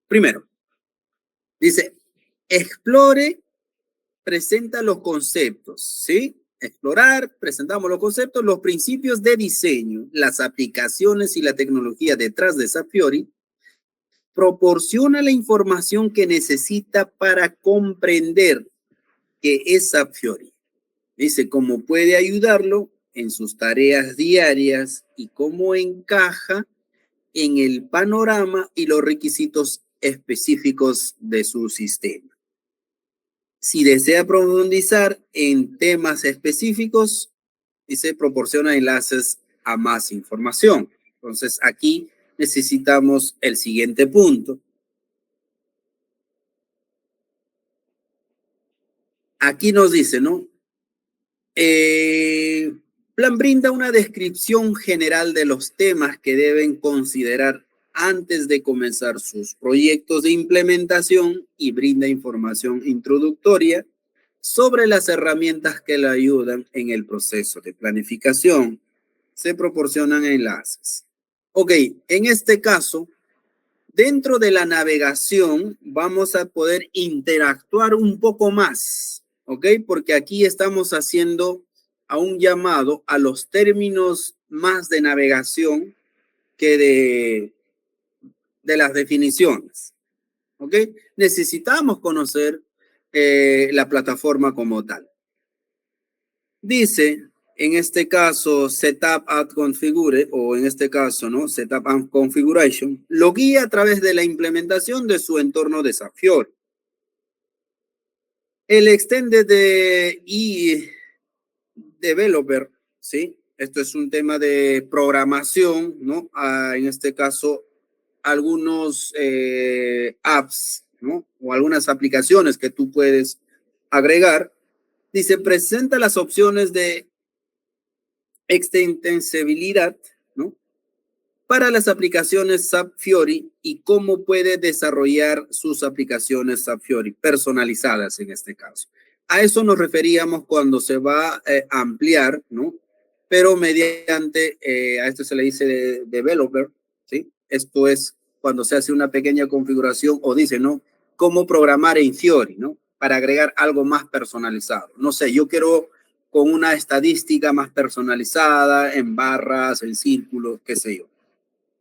Primero, dice, explore, presenta los conceptos, ¿sí? Explorar, presentamos los conceptos, los principios de diseño, las aplicaciones y la tecnología detrás de SAP Fiori, proporciona la información que necesita para comprender qué es SAP Fiori. Dice cómo puede ayudarlo en sus tareas diarias y cómo encaja en el panorama y los requisitos específicos de su sistema. Si desea profundizar en temas específicos, dice proporciona enlaces a más información. Entonces aquí necesitamos el siguiente punto. Aquí nos dice, ¿no? Plan brinda una descripción general de los temas que deben considerar antes de comenzar sus proyectos de implementación y brinda información introductoria sobre las herramientas que le ayudan en el proceso de planificación. Se proporcionan enlaces. Ok, en este caso, dentro de la navegación vamos a poder interactuar un poco más, ¿ok? Porque aquí estamos haciendo a un llamado a los términos más de navegación que de las definiciones, ¿ok? Necesitamos conocer la plataforma como tal. Dice, en este caso, Setup and Configure, o en este caso, ¿no? Setup and Configuration, lo guía a través de la implementación de su entorno de SAP Fiori. El Extended de eDeveloper, ¿sí? Esto es un tema de programación, ¿no? En este caso, algunos apps, ¿no? O algunas aplicaciones que tú puedes agregar. Dice, presenta las opciones de extensibilidad, ¿no? Para las aplicaciones SAP Fiori y cómo puede desarrollar sus aplicaciones SAP Fiori, personalizadas en este caso. A eso nos referíamos cuando se va a ampliar, ¿no? Pero mediante, a esto se le dice developer, ¿sí? Esto es cuando se hace una pequeña configuración o dice, ¿no? Cómo programar en Fiori, ¿no? Para agregar algo más personalizado. No sé, yo quiero con una estadística más personalizada, en barras, en círculos, qué sé yo,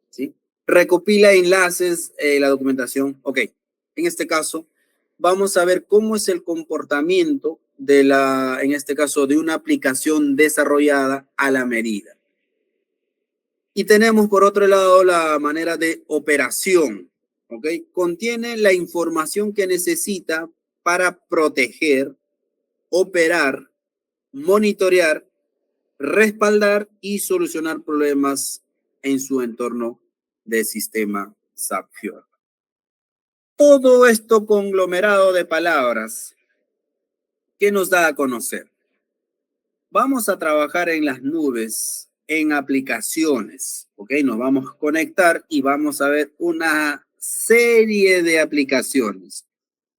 ¿sí? Recopila enlaces, la documentación. Ok, en este caso, vamos a ver cómo es el comportamiento de en este caso, de una aplicación desarrollada a la medida. Y tenemos por otro lado la manera de operación, ¿ok? Contiene la información que necesita para proteger, operar, monitorear, respaldar y solucionar problemas en su entorno de sistema SAP Fiori. Todo esto conglomerado de palabras que nos da a conocer. Vamos a trabajar en las nubes, en aplicaciones, ¿ok? Nos vamos a conectar y vamos a ver una serie de aplicaciones.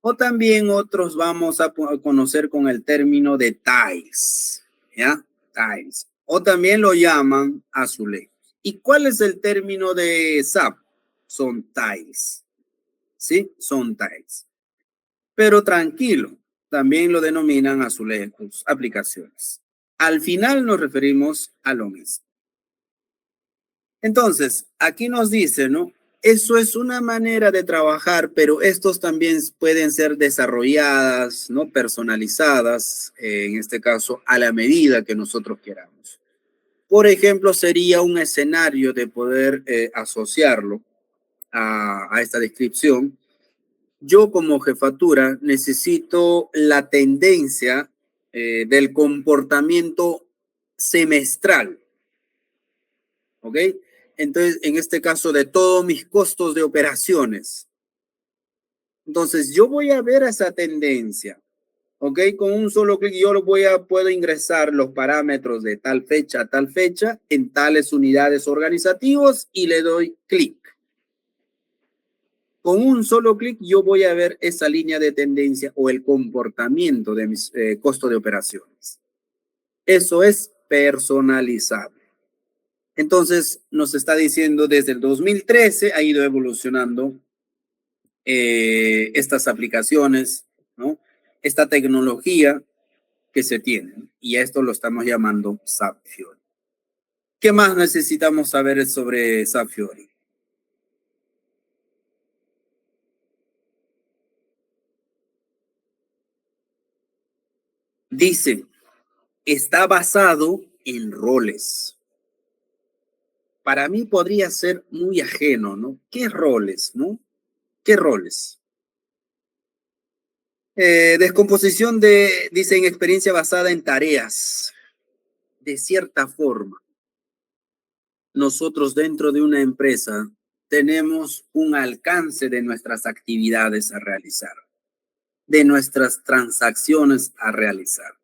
O también otros vamos a conocer con el término de tiles, ¿ya? Tiles. O también lo llaman azulejos. ¿Y cuál es el término de SAP? Son tiles, ¿sí? Son tiles. Pero tranquilo, también lo denominan azulejos, aplicaciones. Al final nos referimos a lo mismo. Entonces, aquí nos dice, ¿no? Eso es una manera de trabajar, pero estos también pueden ser desarrolladas, ¿no? Personalizadas, en este caso, a la medida que nosotros queramos. Por ejemplo, sería un escenario de poder asociarlo a esta descripción. Yo como jefatura necesito la tendencia del comportamiento semestral, ¿ok? Entonces, en este caso, de todos mis costos de operaciones. Entonces, yo voy a ver esa tendencia, ¿ok? Con un solo clic yo puedo ingresar los parámetros de tal fecha a tal fecha en tales unidades organizativas y le doy clic. Con un solo clic yo voy a ver esa línea de tendencia o el comportamiento de mis costos de operaciones. Eso es personalizable. Entonces nos está diciendo desde el 2013 ha ido evolucionando estas aplicaciones, ¿no? Esta tecnología que se tiene. Y a esto lo estamos llamando SAP Fiori. ¿Qué más necesitamos saber sobre SAP Fiori? Dice, está basado en roles. Para mí podría ser muy ajeno, ¿no? ¿Qué roles, no? ¿Qué roles? Descomposición dicen, experiencia basada en tareas. De cierta forma, nosotros dentro de una empresa tenemos un alcance de nuestras actividades a realizar, de nuestras transacciones a realizar.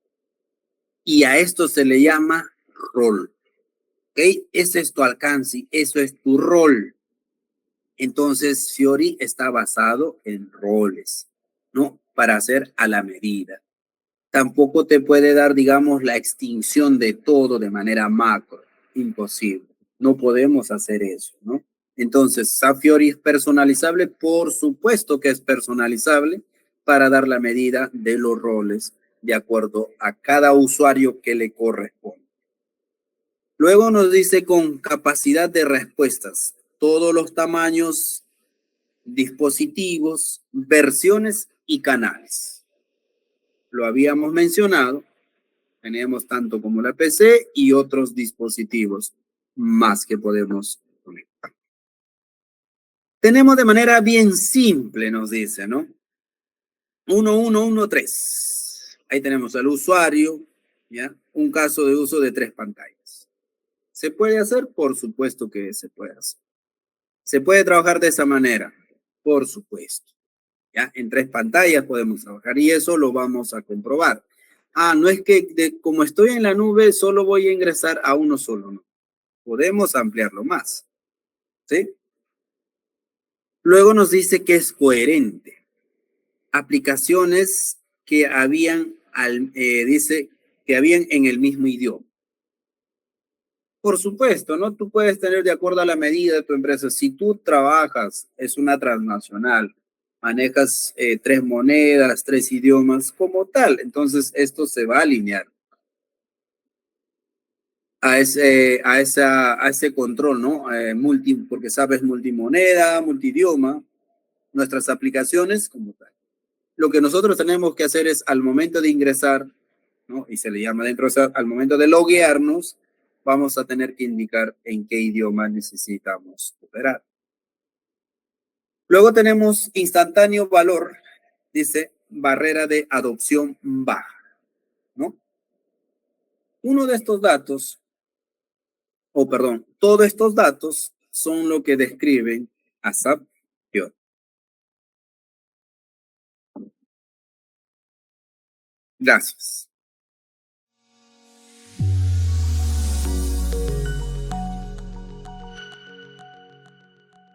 Y a esto se le llama rol. ¿Ok? Ese es tu alcance, eso es tu rol. Entonces, Fiori está basado en roles, ¿no? Para hacer a la medida. Tampoco te puede dar, digamos, la extinción de todo de manera macro. Imposible. No podemos hacer eso, ¿no? Entonces, SAP Fiori es personalizable, por supuesto que es personalizable para dar la medida de los roles de acuerdo a cada usuario que le corresponde. Luego nos dice con capacidad de respuestas, todos los tamaños, dispositivos, versiones y canales. Lo habíamos mencionado, tenemos tanto como la PC y otros dispositivos más que podemos conectar. Tenemos de manera bien simple, nos dice, ¿no? 1113. Ahí tenemos al usuario, ¿ya? Un caso de uso de 3 pantallas. ¿Se puede hacer? Por supuesto que se puede hacer. ¿Se puede trabajar de esa manera? Por supuesto. ¿Ya? En 3 pantallas podemos trabajar y eso lo vamos a comprobar. Ah, no es que como estoy en la nube solo voy a ingresar a uno solo, no. Podemos ampliarlo más, ¿sí? Luego nos dice que es coherente. Aplicaciones que habían dice que habían en el mismo idioma. Por supuesto, ¿no? Tú puedes tener de acuerdo a la medida de tu empresa. Si tú trabajas, es una transnacional, manejas tres monedas, tres idiomas como tal, entonces esto se va a alinear a ese control, ¿no? Porque sabes multimoneda, multidioma, nuestras aplicaciones como tal. Lo que nosotros tenemos que hacer es al momento de ingresar, ¿no? Y se le llama dentro, o sea, al momento de loguearnos, vamos a tener que indicar en qué idioma necesitamos operar. Luego tenemos instantáneo valor, dice barrera de adopción baja, ¿no? Uno de estos datos, todos estos datos son lo que describen a SAP Fiori. Gracias.